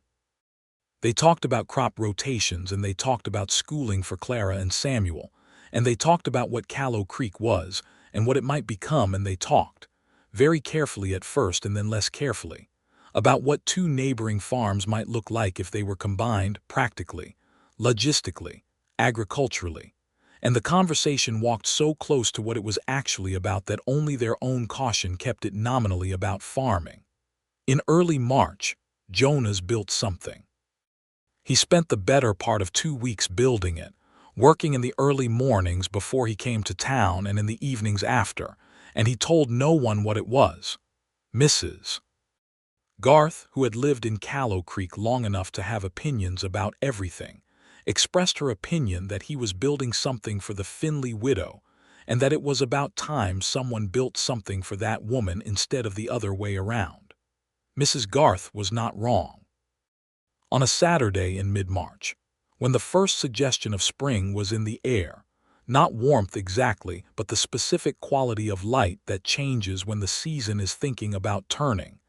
They talked about crop rotations, and they talked about schooling for Clara and Samuel, and they talked about what Callow Creek was and what it might become, and they talked, very carefully at first and then less carefully, about what two neighboring farms might look like if they were combined practically, logistically, agriculturally. And the conversation walked so close to what it was actually about that only their own caution kept it nominally about farming. In early March, Jonas built something. He spent the better part of 2 weeks building it, working in the early mornings before he came to town and in the evenings after, and he told no one what it was. Mrs. Garth, who had lived in Callow Creek long enough to have opinions about everything, expressed her opinion that he was building something for the Finley widow, and that it was about time someone built something for that woman instead of the other way around. Mrs. Garth was not wrong. On a Saturday in mid-March, when the first suggestion of spring was in the air, not warmth exactly, but the specific quality of light that changes when the season is thinking about turning,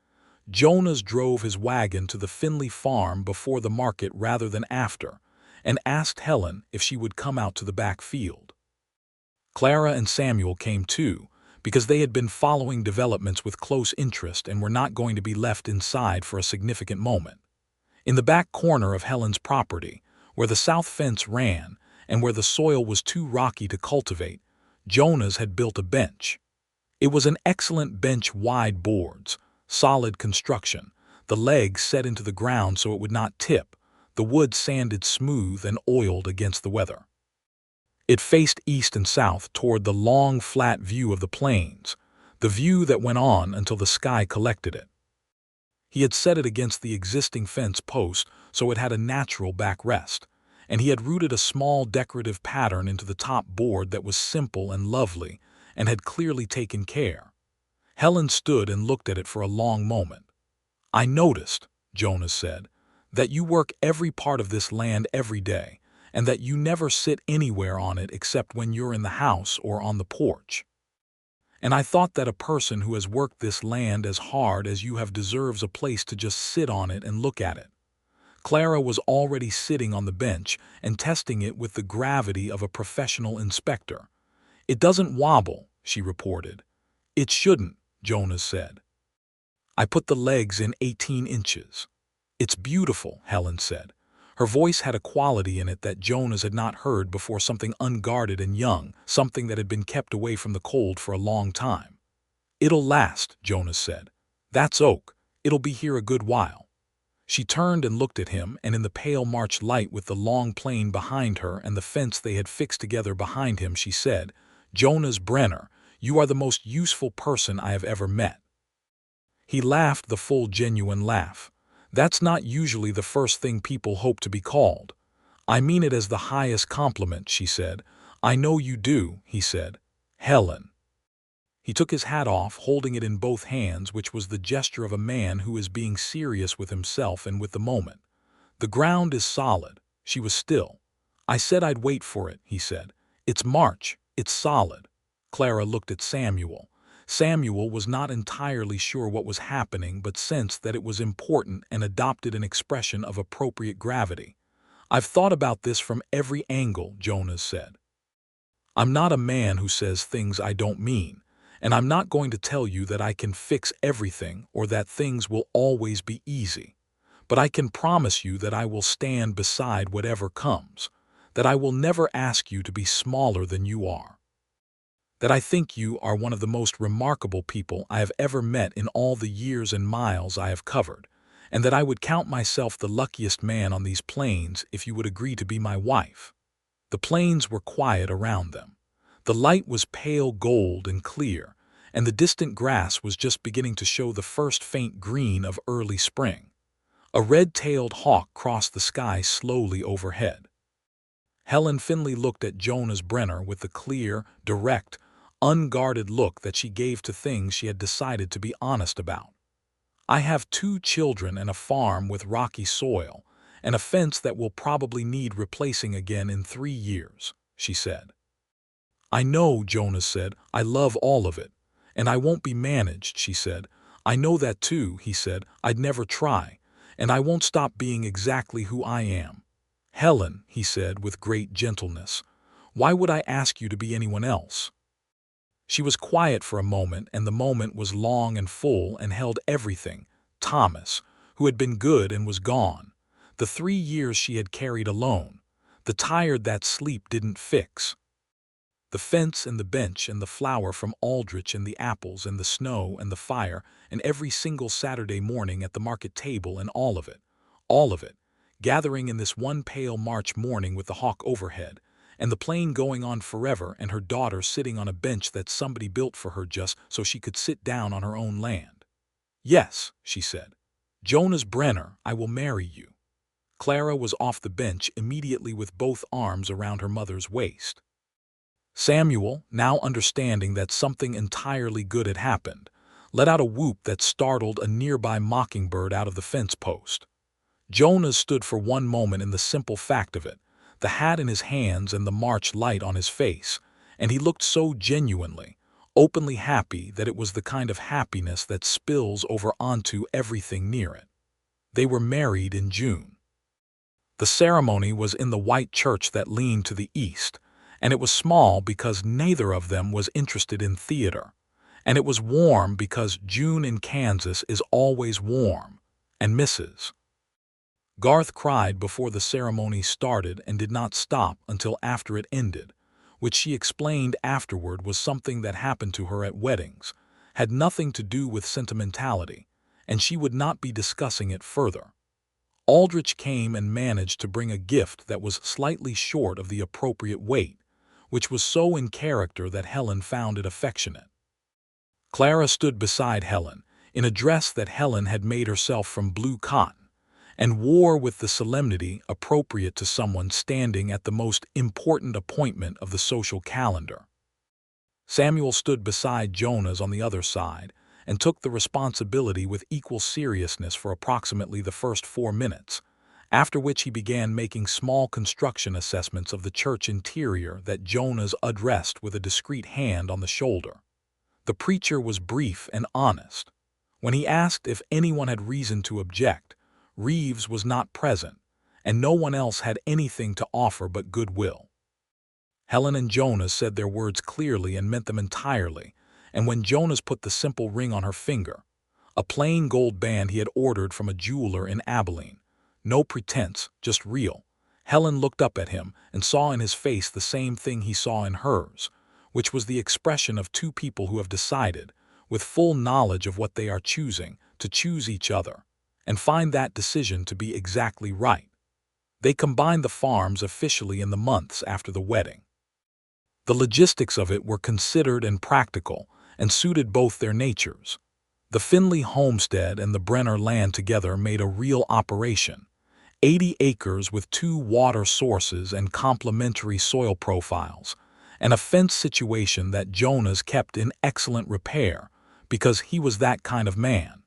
Jonas drove his wagon to the Finley farm before the market rather than after, and asked Helen if she would come out to the back field. Clara and Samuel came too, because they had been following developments with close interest and were not going to be left inside for a significant moment. In the back corner of Helen's property, where the south fence ran and where the soil was too rocky to cultivate, Jonas had built a bench. It was an excellent bench, wide boards, solid construction, the legs set into the ground so it would not tip, the wood sanded smooth and oiled against the weather. It faced east and south toward the long, flat view of the plains, the view that went on until the sky collected it. He had set it against the existing fence post so it had a natural backrest, and he had rooted a small decorative pattern into the top board that was simple and lovely and had clearly taken care. Helen stood and looked at it for a long moment. "I noticed," Jonas said, "that you work every part of this land every day, and that you never sit anywhere on it except when you're in the house or on the porch. And I thought that a person who has worked this land as hard as you have deserves a place to just sit on it and look at it." Clara was already sitting on the bench and testing it with the gravity of a professional inspector. "It doesn't wobble," she reported. "It shouldn't," Jonas said. "I put the legs in 18 inches. It's beautiful," Helen said. Her voice had a quality in it that Jonas had not heard before, something unguarded and young, something that had been kept away from the cold for a long time. "It'll last," Jonas said. "That's oak. It'll be here a good while." She turned and looked at him, and in the pale March light with the long plain behind her and the fence they had fixed together behind him, she said, "Jonas Brenner, you are the most useful person I have ever met." He laughed the full, genuine laugh. "That's not usually the first thing people hope to be called." "I mean it as the highest compliment," she said. "I know you do," he said. "Helen." He took his hat off, holding it in both hands, which was the gesture of a man who is being serious with himself and with the moment. "The ground is solid." She was still. "I said I'd wait for it," he said. "It's March. It's solid." Clara looked at Samuel. Samuel was not entirely sure what was happening, but sensed that it was important and adopted an expression of appropriate gravity. "I've thought about this from every angle," Jonas said. "I'm not a man who says things I don't mean, and I'm not going to tell you that I can fix everything or that things will always be easy. But I can promise you that I will stand beside whatever comes, that I will never ask you to be smaller than you are, that I think you are one of the most remarkable people I have ever met in all the years and miles I have covered, and that I would count myself the luckiest man on these plains if you would agree to be my wife." The plains were quiet around them. The light was pale gold and clear, and the distant grass was just beginning to show the first faint green of early spring. A red-tailed hawk crossed the sky slowly overhead. Helen Finley looked at Jonas Brenner with the clear, direct, unguarded look that she gave to things she had decided to be honest about. I have 2 children and a farm with rocky soil, and a fence that will probably need replacing again in 3 years, she said. I know, Jonas said. I love all of it. And I won't be managed, she said. I know that too, he said. I'd never try. And I won't stop being exactly who I am. Helen, he said with great gentleness, why would I ask you to be anyone else? She was quiet for a moment, and the moment was long and full and held everything. Thomas, who had been good and was gone. The 3 years she had carried alone. The tired that sleep didn't fix. The fence and the bench and the flower from Aldrich and the apples and the snow and the fire and every single Saturday morning at the market table and all of it, gathering in this one pale March morning with the hawk overhead, and the plane going on forever and her daughter sitting on a bench that somebody built for her just so she could sit down on her own land. Yes, she said. Jonas Brenner, I will marry you. Clara was off the bench immediately with both arms around her mother's waist. Samuel, now understanding that something entirely good had happened, let out a whoop that startled a nearby mockingbird out of the fence post. Jonas stood for one moment in the simple fact of it, the hat in his hands and the March light on his face, and he looked so genuinely, openly happy that it was the kind of happiness that spills over onto everything near it. They were married in June. The ceremony was in the white church that leaned to the east, and it was small because neither of them was interested in theater, and it was warm because June in Kansas is always warm, and Mrs. Garth cried before the ceremony started and did not stop until after it ended, which she explained afterward was something that happened to her at weddings, had nothing to do with sentimentality, and she would not be discussing it further. Aldrich came and managed to bring a gift that was slightly short of the appropriate weight, which was so in character that Helen found it affectionate. Clara stood beside Helen, in a dress that Helen had made herself from blue cotton, and wore with the solemnity appropriate to someone standing at the most important appointment of the social calendar. Samuel stood beside Jonas on the other side, and took the responsibility with equal seriousness for approximately the first 4 minutes, after which he began making small construction assessments of the church interior that Jonas addressed with a discreet hand on the shoulder. The preacher was brief and honest. When he asked if anyone had reason to object, Reeves was not present, and no one else had anything to offer but goodwill. Helen and Jonas said their words clearly and meant them entirely, and when Jonas put the simple ring on her finger, a plain gold band he had ordered from a jeweler in Abilene, no pretense, just real, Helen looked up at him and saw in his face the same thing he saw in hers, which was the expression of 2 people who have decided, with full knowledge of what they are choosing, to choose each other, and find that decision to be exactly right. They combined the farms officially in the months after the wedding. The logistics of it were considered and practical, and suited both their natures. The Finley homestead and the Brenner land together made a real operation. 80 acres with 2 water sources and complementary soil profiles, and a fence situation that Jonas kept in excellent repair because he was that kind of man.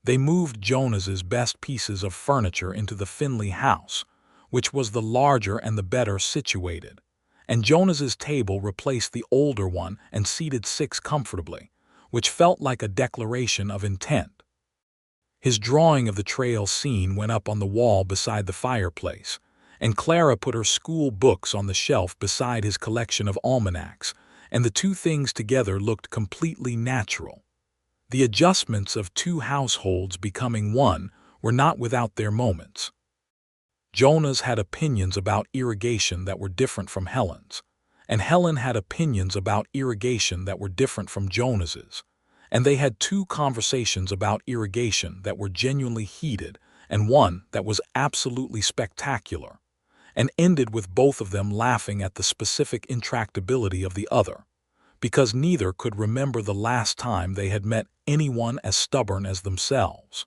They moved Jonas's best pieces of furniture into the Finley house, which was the larger and the better situated, and Jonas's table replaced the older one and seated 6 comfortably, which felt like a declaration of intent. His drawing of the trail scene went up on the wall beside the fireplace, and Clara put her school books on the shelf beside his collection of almanacs, and the 2 things together looked completely natural. The adjustments of 2 households becoming one were not without their moments. Jonas had opinions about irrigation that were different from Helen's, and Helen had opinions about irrigation that were different from Jonas's, and they had 2 conversations about irrigation that were genuinely heated and one that was absolutely spectacular, and ended with both of them laughing at the specific intractability of the other, because neither could remember the last time they had met anyone as stubborn as themselves.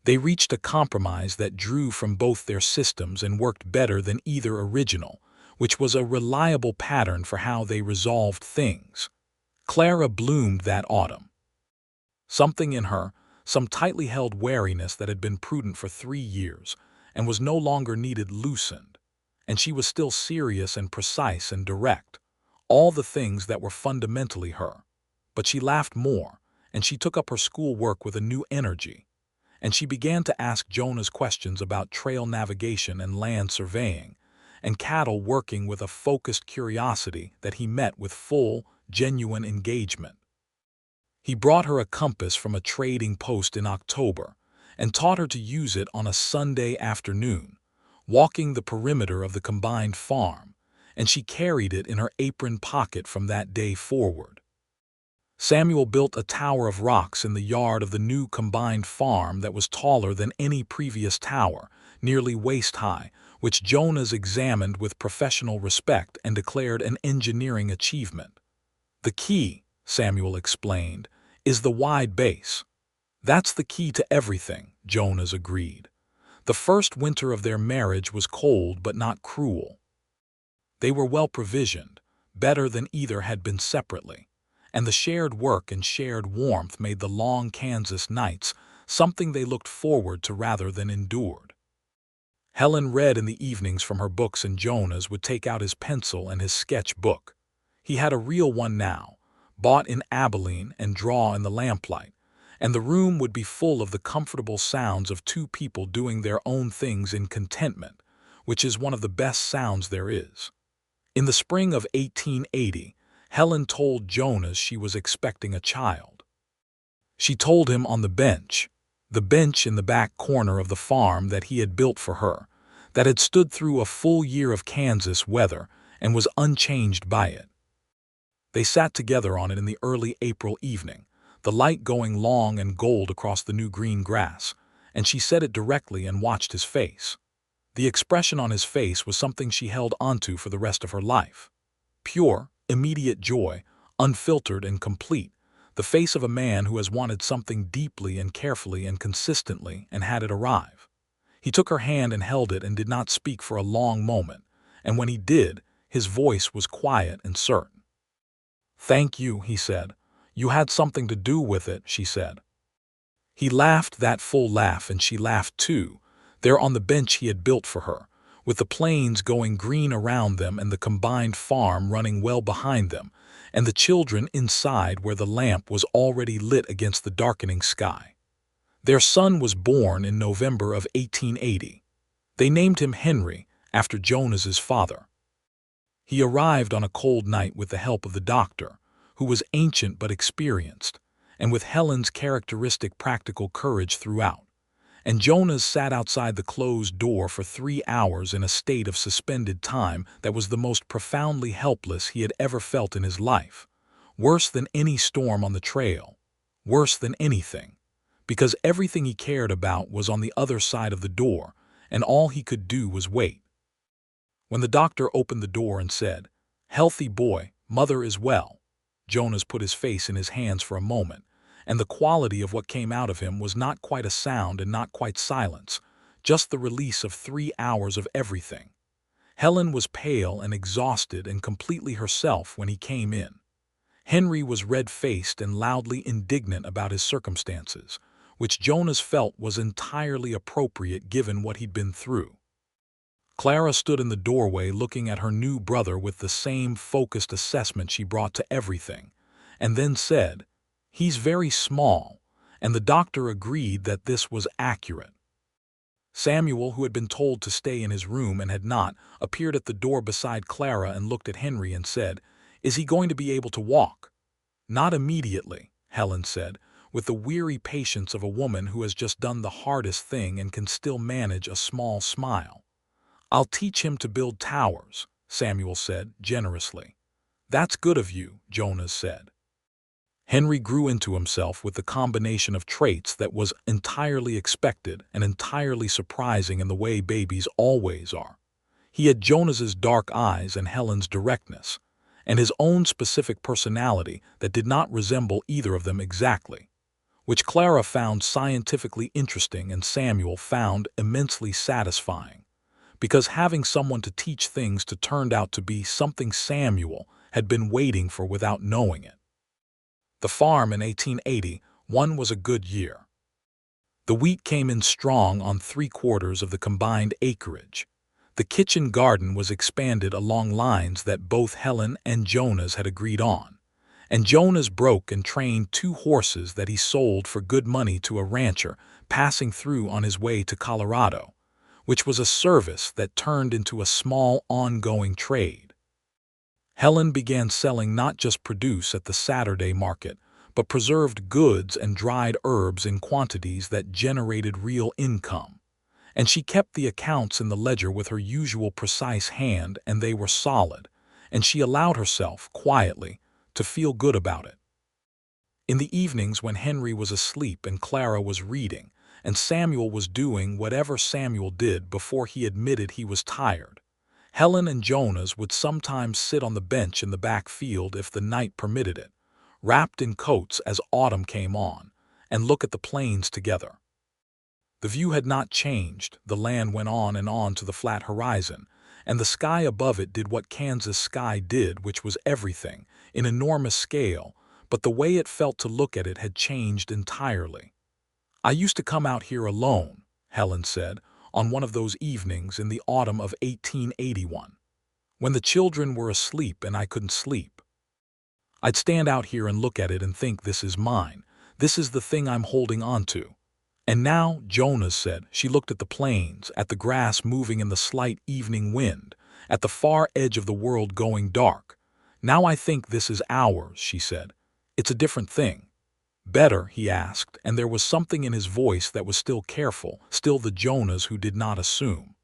They reached a compromise that drew from both their systems and worked better than either original, which was a reliable pattern for how they resolved things. Clara bloomed that autumn. Something in her, some tightly held wariness that had been prudent for 3 years and was no longer needed loosened. And she was still serious and precise and direct, all the things that were fundamentally her. But she laughed more, and she took up her schoolwork with a new energy, and she began to ask Jonas questions about trail navigation and land surveying, and cattle working with a focused curiosity that he met with full, genuine engagement. He brought her a compass from a trading post in October and taught her to use it on a Sunday afternoon, walking the perimeter of the combined farm, and she carried it in her apron pocket from that day forward. Samuel built a tower of rocks in the yard of the new combined farm that was taller than any previous tower, nearly waist-high, which Jonas examined with professional respect and declared an engineering achievement. "The key," Samuel explained, "is the wide base." "That's the key to everything," Jonas agreed. The first winter of their marriage was cold but not cruel. They were well provisioned, better than either had been separately, and the shared work and shared warmth made the long Kansas nights something they looked forward to rather than endured. Helen read in the evenings from her books and Jonas would take out his pencil and his sketch book. He had a real one now, bought in Abilene, and draw in the lamplight, and the room would be full of the comfortable sounds of two people doing their own things in contentment, which is one of the best sounds there is. In the spring of 1880, Helen told Jonas she was expecting a child. She told him on the bench in the back corner of the farm that he had built for her, that had stood through a full year of Kansas weather and was unchanged by it. They sat together on it in the early April evening, the light going long and gold across the new green grass, and she said it directly and watched his face. The expression on his face was something she held onto for the rest of her life. Pure, immediate joy, unfiltered and complete, the face of a man who has wanted something deeply and carefully and consistently and had it arrive. He took her hand and held it and did not speak for a long moment, and when he did, his voice was quiet and certain. "Thank you," he said. "You had something to do with it," she said. He laughed that full laugh, and she laughed too, there on the bench he had built for her, with the plains going green around them and the combined farm running well behind them, and the children inside where the lamp was already lit against the darkening sky. Their son was born in November of 1880. They named him Henry, after Jonas's father. He arrived on a cold night with the help of the doctor, who was ancient but experienced, and with Helen's characteristic practical courage throughout. And Jonas sat outside the closed door for 3 hours in a state of suspended time that was the most profoundly helpless he had ever felt in his life, worse than any storm on the trail, worse than anything, because everything he cared about was on the other side of the door, and all he could do was wait. When the doctor opened the door and said, "Healthy boy, mother is well," Jonas put his face in his hands for a moment, and the quality of what came out of him was not quite a sound and not quite silence, just the release of 3 hours of everything. Helen was pale and exhausted and completely herself when he came in. Henry was red-faced and loudly indignant about his circumstances, which Jonas felt was entirely appropriate given what he'd been through. Clara stood in the doorway looking at her new brother with the same focused assessment she brought to everything, and then said, "He's very small," and the doctor agreed that this was accurate. Samuel, who had been told to stay in his room and had not, appeared at the door beside Clara and looked at Henry and said, "Is he going to be able to walk?" "Not immediately," Helen said, with the weary patience of a woman who has just done the hardest thing and can still manage a small smile. "I'll teach him to build towers," Samuel said generously. "That's good of you," Jonas said. Henry grew into himself with the combination of traits that was entirely expected and entirely surprising in the way babies always are. He had Jonas's dark eyes and Helen's directness, and his own specific personality that did not resemble either of them exactly, which Clara found scientifically interesting and Samuel found immensely satisfying, because having someone to teach things to turned out to be something Samuel had been waiting for without knowing it. The farm in 1881 was a good year. The wheat came in strong on 3/4 of the combined acreage. The kitchen garden was expanded along lines that both Helen and Jonas had agreed on, and Jonas broke and trained 2 horses that he sold for good money to a rancher passing through on his way to Colorado, which was a service that turned into a small ongoing trade. Helen began selling not just produce at the Saturday market, but preserved goods and dried herbs in quantities that generated real income. And she kept the accounts in the ledger with her usual precise hand, and they were solid, and she allowed herself, quietly, to feel good about it. In the evenings when Henry was asleep and Clara was reading, and Samuel was doing whatever Samuel did before he admitted he was tired, Helen and Jonas would sometimes sit on the bench in the back field if the night permitted it, wrapped in coats as autumn came on, and look at the plains together. The view had not changed. The land went on and on to the flat horizon, and the sky above it did what Kansas sky did, which was everything, in enormous scale, but the way it felt to look at it had changed entirely. "I used to come out here alone," Helen said, on one of those evenings in the autumn of 1881, when the children were asleep and I couldn't sleep. "I'd stand out here and look at it and think, this is mine. This is the thing I'm holding on to. And now," Jonas said, she looked at the plains, at the grass moving in the slight evening wind, at the far edge of the world going dark. "Now I think this is ours," she said. "It's a different thing." "Better?" he asked, and there was something in his voice that was still careful, still the Jonas who did not assume.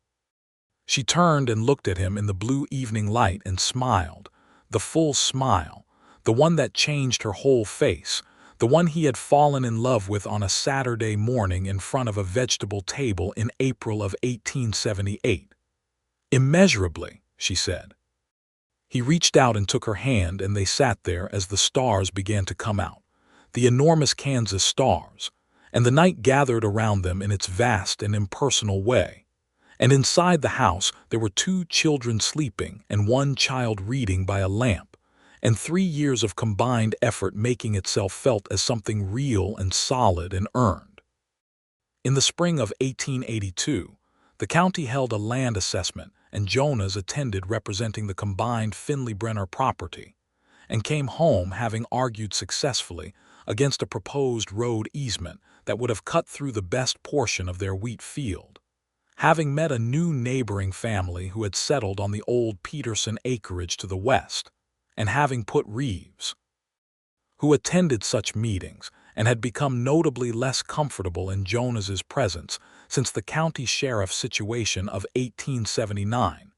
She turned and looked at him in the blue evening light and smiled, the full smile, the one that changed her whole face, the one he had fallen in love with on a Saturday morning in front of a vegetable table in April of 1878. "Immeasurably," she said. He reached out and took her hand, and they sat there as the stars began to come out, the enormous Kansas stars, and the night gathered around them in its vast and impersonal way. And inside the house there were 2 children sleeping and 1 child reading by a lamp, and 3 years of combined effort making itself felt as something real and solid and earned. In the spring of 1882, the county held a land assessment, and Jonas attended representing the combined Finley-Brenner property, and came home having argued successfully against a proposed road easement that would have cut through the best portion of their wheat field. Having met a new neighboring family who had settled on the old Peterson acreage to the west, and having put Reeves, who attended such meetings and had become notably less comfortable in Jonas's presence since the county sheriff's situation of 1879,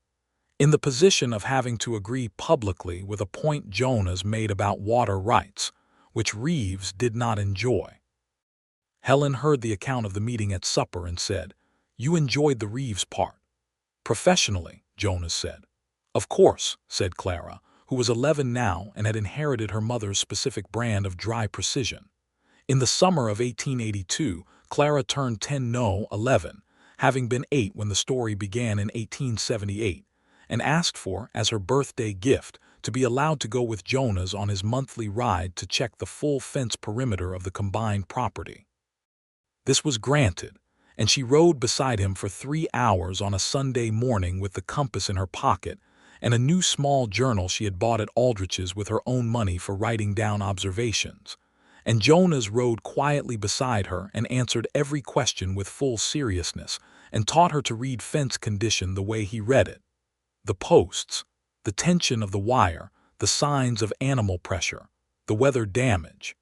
in the position of having to agree publicly with a point Jonas made about water rights, which Reeves did not enjoy. Helen heard the account of the meeting at supper and said, "You enjoyed the Reeves part." "Professionally," Jonas said. "Of course," said Clara, who was 11 now and had inherited her mother's specific brand of dry precision. In the summer of 1882, Clara turned 10, no, 11, having been 8 when the story began in 1878, and asked for, as her birthday gift, to be allowed to go with Jonas on his monthly ride to check the full fence perimeter of the combined property. This was granted, and she rode beside him for 3 hours on a Sunday morning with the compass in her pocket and a new small journal she had bought at Aldrich's with her own money for writing down observations. And Jonas rode quietly beside her and answered every question with full seriousness, and taught her to read fence condition the way he read it. The posts, the tension of the wire, the signs of animal pressure, the weather damage.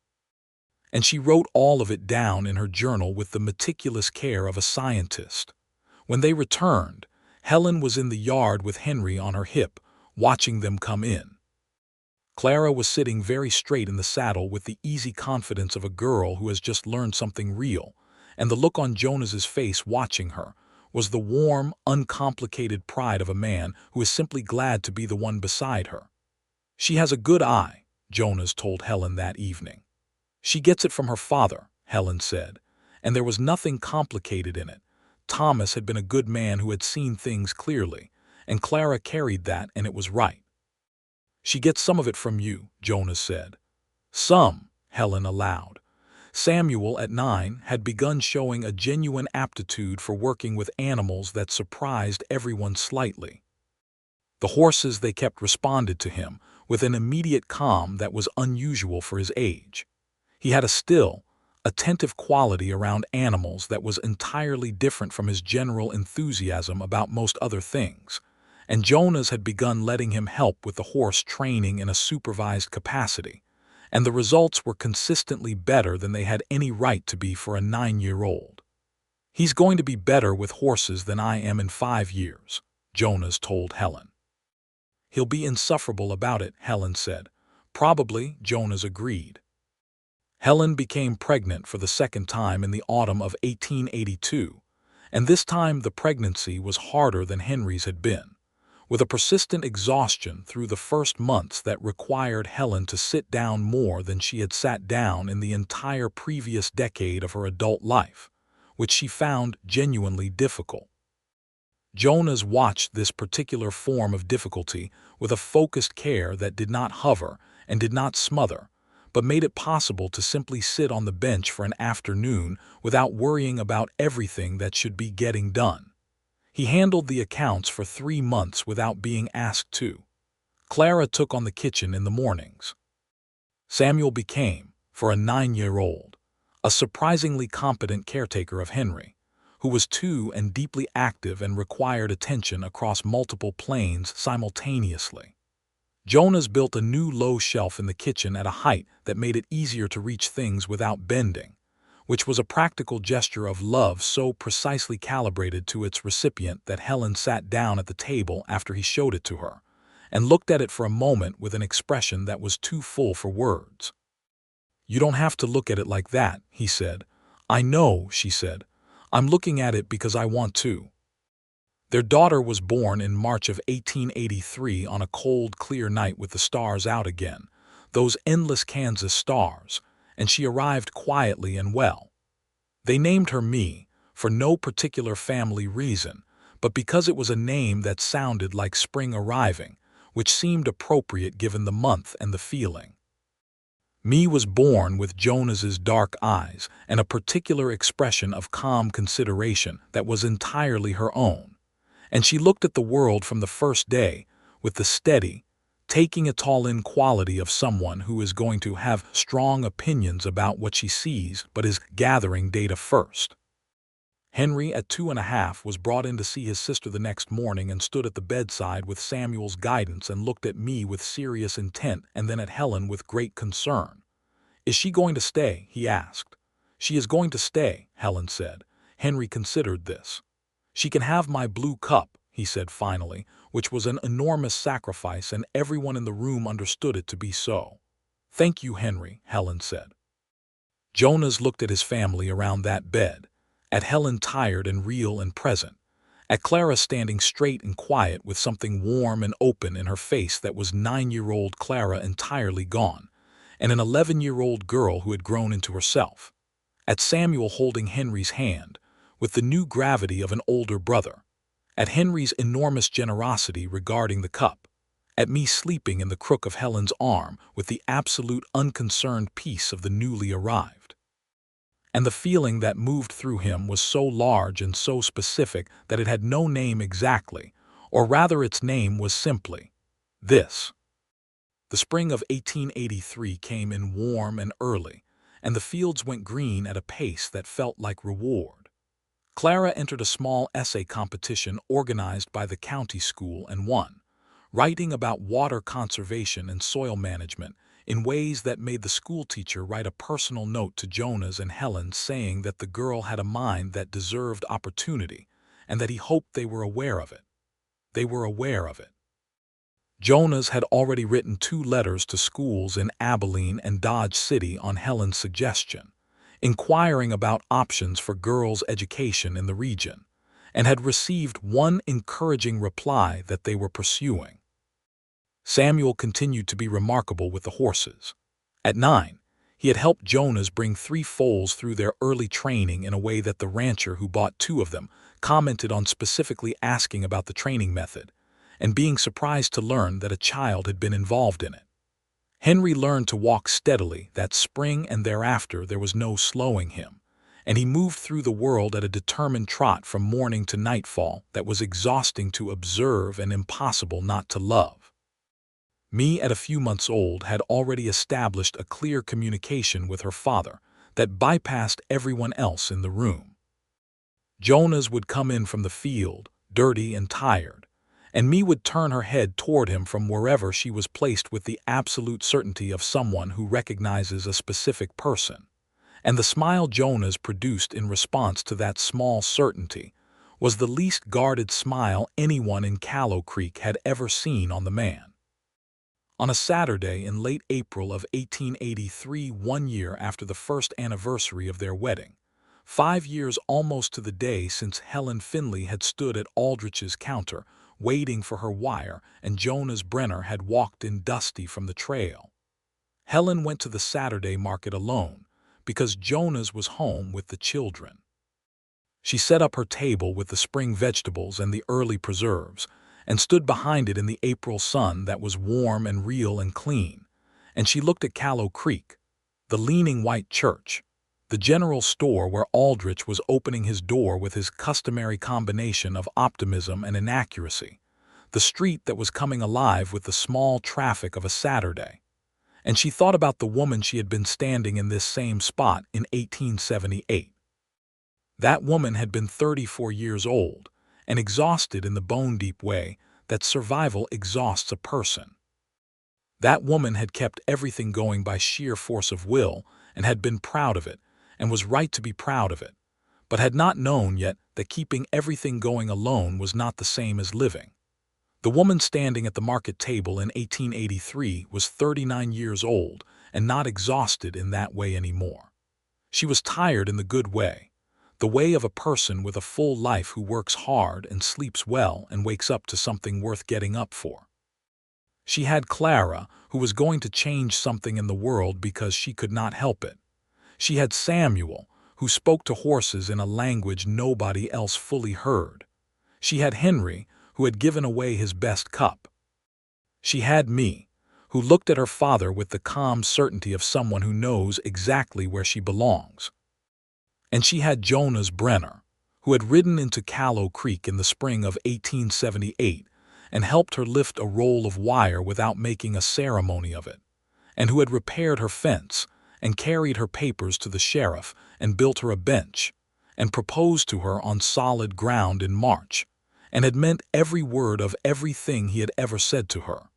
And she wrote all of it down in her journal with the meticulous care of a scientist. When they returned, Helen was in the yard with Henry on her hip, watching them come in. Clara was sitting very straight in the saddle with the easy confidence of a girl who has just learned something real, and the look on Jonas's face watching her was the warm, uncomplicated pride of a man who is simply glad to be the one beside her. "She has a good eye," Jonas told Helen that evening. "She gets it from her father," Helen said, and there was nothing complicated in it. Thomas had been a good man who had seen things clearly, and Clara carried that, and it was right. "She gets some of it from you," Jonas said. "Some," Helen allowed. Samuel, at 9, had begun showing a genuine aptitude for working with animals that surprised everyone slightly. The horses they kept responded to him with an immediate calm that was unusual for his age. He had a still, attentive quality around animals that was entirely different from his general enthusiasm about most other things, and Jonas had begun letting him help with the horse training in a supervised capacity, and the results were consistently better than they had any right to be for a 9-year-old. "He's going to be better with horses than I am in 5 years," Jonas told Helen. "He'll be insufferable about it," Helen said. "Probably," Jonas agreed. Helen became pregnant for the second time in the autumn of 1882, and this time the pregnancy was harder than Henry's had been, with a persistent exhaustion through the first months that required Helen to sit down more than she had sat down in the entire previous decade of her adult life, which she found genuinely difficult. Jonas watched this particular form of difficulty with a focused care that did not hover and did not smother, but made it possible to simply sit on the bench for an afternoon without worrying about everything that should be getting done. He handled the accounts for 3 months without being asked to. Clara took on the kitchen in the mornings. Samuel became, for a 9-year-old, a surprisingly competent caretaker of Henry, who was 2 and deeply active and required attention across multiple planes simultaneously. Jonas built a new low shelf in the kitchen at a height that made it easier to reach things without bending, which was a practical gesture of love so precisely calibrated to its recipient that Helen sat down at the table after he showed it to her, and looked at it for a moment with an expression that was too full for words. "You don't have to look at it like that," he said. "I know," she said. "I'm looking at it because I want to." Their daughter was born in March of 1883 on a cold, clear night with the stars out again, those endless Kansas stars, and she arrived quietly and well. They named her Me, for no particular family reason, but because it was a name that sounded like spring arriving, which seemed appropriate given the month and the feeling. Me was born with Jonas's dark eyes and a particular expression of calm consideration that was entirely her own, and she looked at the world from the first day with the steady, taking it all in quality of someone who is going to have strong opinions about what she sees but is gathering data first. Henry, at 2.5, was brought in to see his sister the next morning and stood at the bedside with Samuel's guidance and looked at me with serious intent and then at Helen with great concern. "Is she going to stay?" he asked. "She is going to stay," Helen said. Henry considered this. "She can have my blue cup," he said finally, which was an enormous sacrifice, and everyone in the room understood it to be so. "Thank you, Henry," Helen said. Jonas looked at his family around that bed, at Helen tired and real and present, at Clara standing straight and quiet with something warm and open in her face that was 9-year-old Clara entirely gone, and an 11-year-old girl who had grown into herself, at Samuel holding Henry's hand, with the new gravity of an older brother, at Henry's enormous generosity regarding the cup, at me sleeping in the crook of Helen's arm with the absolute unconcerned peace of the newly arrived. And the feeling that moved through him was so large and so specific that it had no name exactly, or rather its name was simply this. The spring of 1883 came in warm and early, and the fields went green at a pace that felt like reward. Clara entered a small essay competition organized by the county school and won, writing about water conservation and soil management in ways that made the schoolteacher write a personal note to Jonas and Helen saying that the girl had a mind that deserved opportunity and that he hoped they were aware of it. They were aware of it. Jonas had already written 2 letters to schools in Abilene and Dodge City on Helen's suggestion, inquiring about options for girls' education in the region, and had received one encouraging reply that they were pursuing. Samuel continued to be remarkable with the horses. At 9, he had helped Jonas bring 3 foals through their early training in a way that the rancher who bought 2 of them commented on, specifically asking about the training method, and being surprised to learn that a child had been involved in it. Henry learned to walk steadily that spring, and thereafter there was no slowing him, and he moved through the world at a determined trot from morning to nightfall that was exhausting to observe and impossible not to love. Me, at a few months old, had already established a clear communication with her father that bypassed everyone else in the room. Jonas would come in from the field, dirty and tired, and me would turn her head toward him from wherever she was placed with the absolute certainty of someone who recognizes a specific person. And the smile Jonas produced in response to that small certainty was the least guarded smile anyone in Callow Creek had ever seen on the man. On a Saturday in late April of 1883, 1 year after the first anniversary of their wedding, 5 years almost to the day since Helen Finley had stood at Aldrich's counter waiting for her wire and Jonas Brenner had walked in dusty from the trail. Helen went to the Saturday market alone because Jonas was home with the children. She set up her table with the spring vegetables and the early preserves, and stood behind it in the April sun that was warm and real and clean, and she looked at Callow Creek, the leaning white church, the general store where Aldrich was opening his door with his customary combination of optimism and inaccuracy, the street that was coming alive with the small traffic of a Saturday. And she thought about the woman she had been standing in this same spot in 1878. That woman had been 34 years old, and exhausted in the bone-deep way that survival exhausts a person. That woman had kept everything going by sheer force of will and had been proud of it, and was right to be proud of it, but had not known yet that keeping everything going alone was not the same as living. The woman standing at the market table in 1883 was 39 years old and not exhausted in that way anymore. She was tired in the good way, the way of a person with a full life who works hard and sleeps well and wakes up to something worth getting up for. She had Clara, who was going to change something in the world because she could not help it. She had Samuel, who spoke to horses in a language nobody else fully heard. She had Henry, who had given away his best cup. She had me, who looked at her father with the calm certainty of someone who knows exactly where she belongs. And she had Jonas Brenner, who had ridden into Callow Creek in the spring of 1878 and helped her lift a roll of wire without making a ceremony of it, and who had repaired her fence and carried her papers to the sheriff and built her a bench and proposed to her on solid ground in March, and had meant every word of everything he had ever said to her,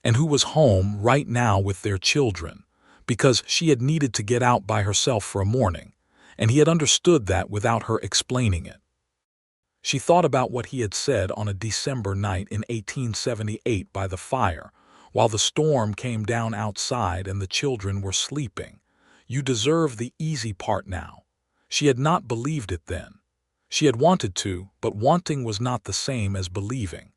and who was home right now with their children because she had needed to get out by herself for a morning, and he had understood that without her explaining it. She thought about what he had said on a December night in 1878 by the fire, while the storm came down outside and the children were sleeping. You deserve the easy part now. She had not believed it then. She had wanted to, but wanting was not the same as believing.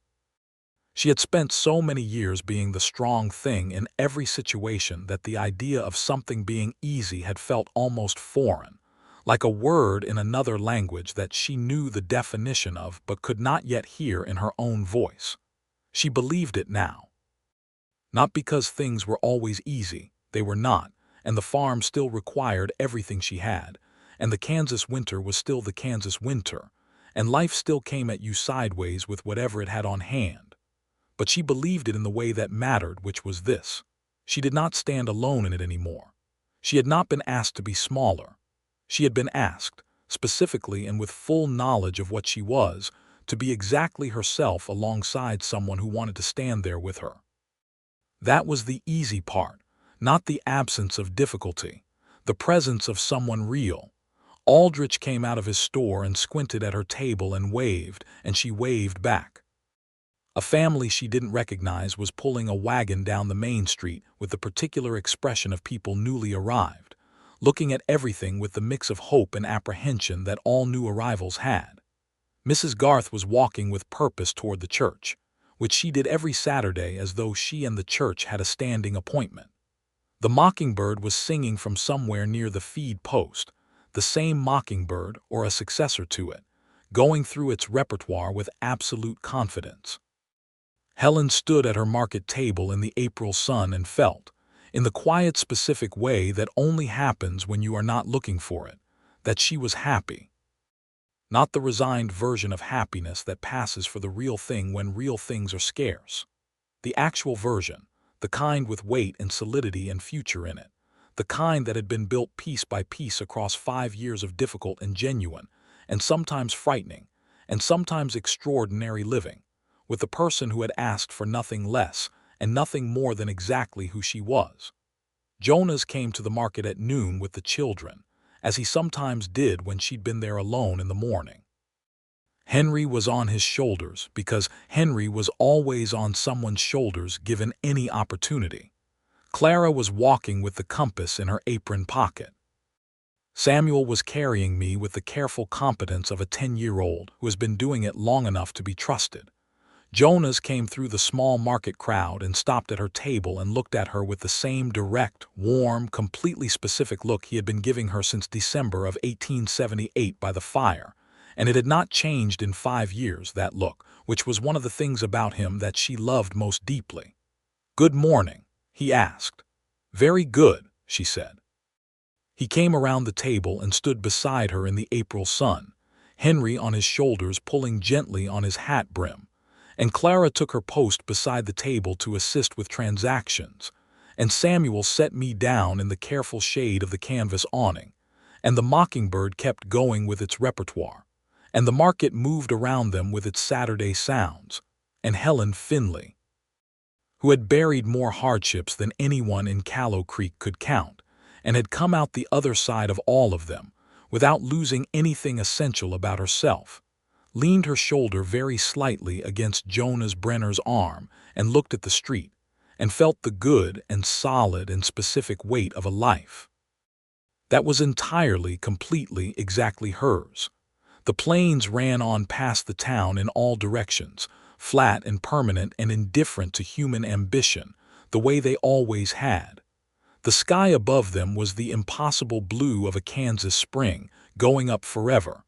She had spent so many years being the strong thing in every situation that the idea of something being easy had felt almost foreign, like a word in another language that she knew the definition of but could not yet hear in her own voice. She believed it now. Not because things were always easy, they were not, and the farm still required everything she had, and the Kansas winter was still the Kansas winter, and life still came at you sideways with whatever it had on hand. But she believed it in the way that mattered, which was this: she did not stand alone in it anymore. She had not been asked to be smaller. She had been asked, specifically and with full knowledge of what she was, to be exactly herself alongside someone who wanted to stand there with her. That was the easy part, not the absence of difficulty, the presence of someone real. Aldrich came out of his store and squinted at her table and she waved back. A family she didn't recognize was pulling a wagon down the main street with the particular expression of people newly arrived, looking at everything with the mix of hope and apprehension that all new arrivals had. Mrs. Garth was walking with purpose toward the church, which she did every Saturday as though she and the church had a standing appointment. The mockingbird was singing from somewhere near the feed post, the same mockingbird or a successor to it, going through its repertoire with absolute confidence. Helen stood at her market table in the April sun and felt, in the quiet specific way that only happens when you are not looking for it, that she was happy. Not the resigned version of happiness that passes for the real thing when real things are scarce. The actual version, the kind with weight and solidity and future in it, the kind that had been built piece by piece across 5 years of difficult and genuine, and sometimes frightening, and sometimes extraordinary living, with the person who had asked for nothing less and nothing more than exactly who she was. Jonas came to the market at noon with the children, as he sometimes did when she'd been there alone in the morning. Henry was on his shoulders because Henry was always on someone's shoulders given any opportunity. Clara was walking with the compass in her apron pocket. Samuel was carrying me with the careful competence of a 10-year-old who has been doing it long enough to be trusted. Jonas came through the small market crowd and stopped at her table and looked at her with the same direct, warm, completely specific look he had been giving her since December of 1878 by the fire, and it had not changed in 5 years, that look, which was one of the things about him that she loved most deeply. "Good morning," he asked. "Very good," she said. He came around the table and stood beside her in the April sun, Henry on his shoulders pulling gently on his hat brim, and Clara took her post beside the table to assist with transactions, and Samuel set me down in the careful shade of the canvas awning, and the mockingbird kept going with its repertoire, and the market moved around them with its Saturday sounds, and Helen Finley, who had buried more hardships than anyone in Callow Creek could count, and had come out the other side of all of them, without losing anything essential about herself, leaned her shoulder very slightly against Jonas Brenner's arm and looked at the street, and felt the good and solid and specific weight of a life that was entirely, completely, exactly hers. The plains ran on past the town in all directions, flat and permanent and indifferent to human ambition, the way they always had. The sky above them was the impossible blue of a Kansas spring, going up forever.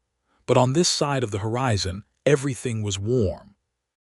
But on this side of the horizon, everything was warm,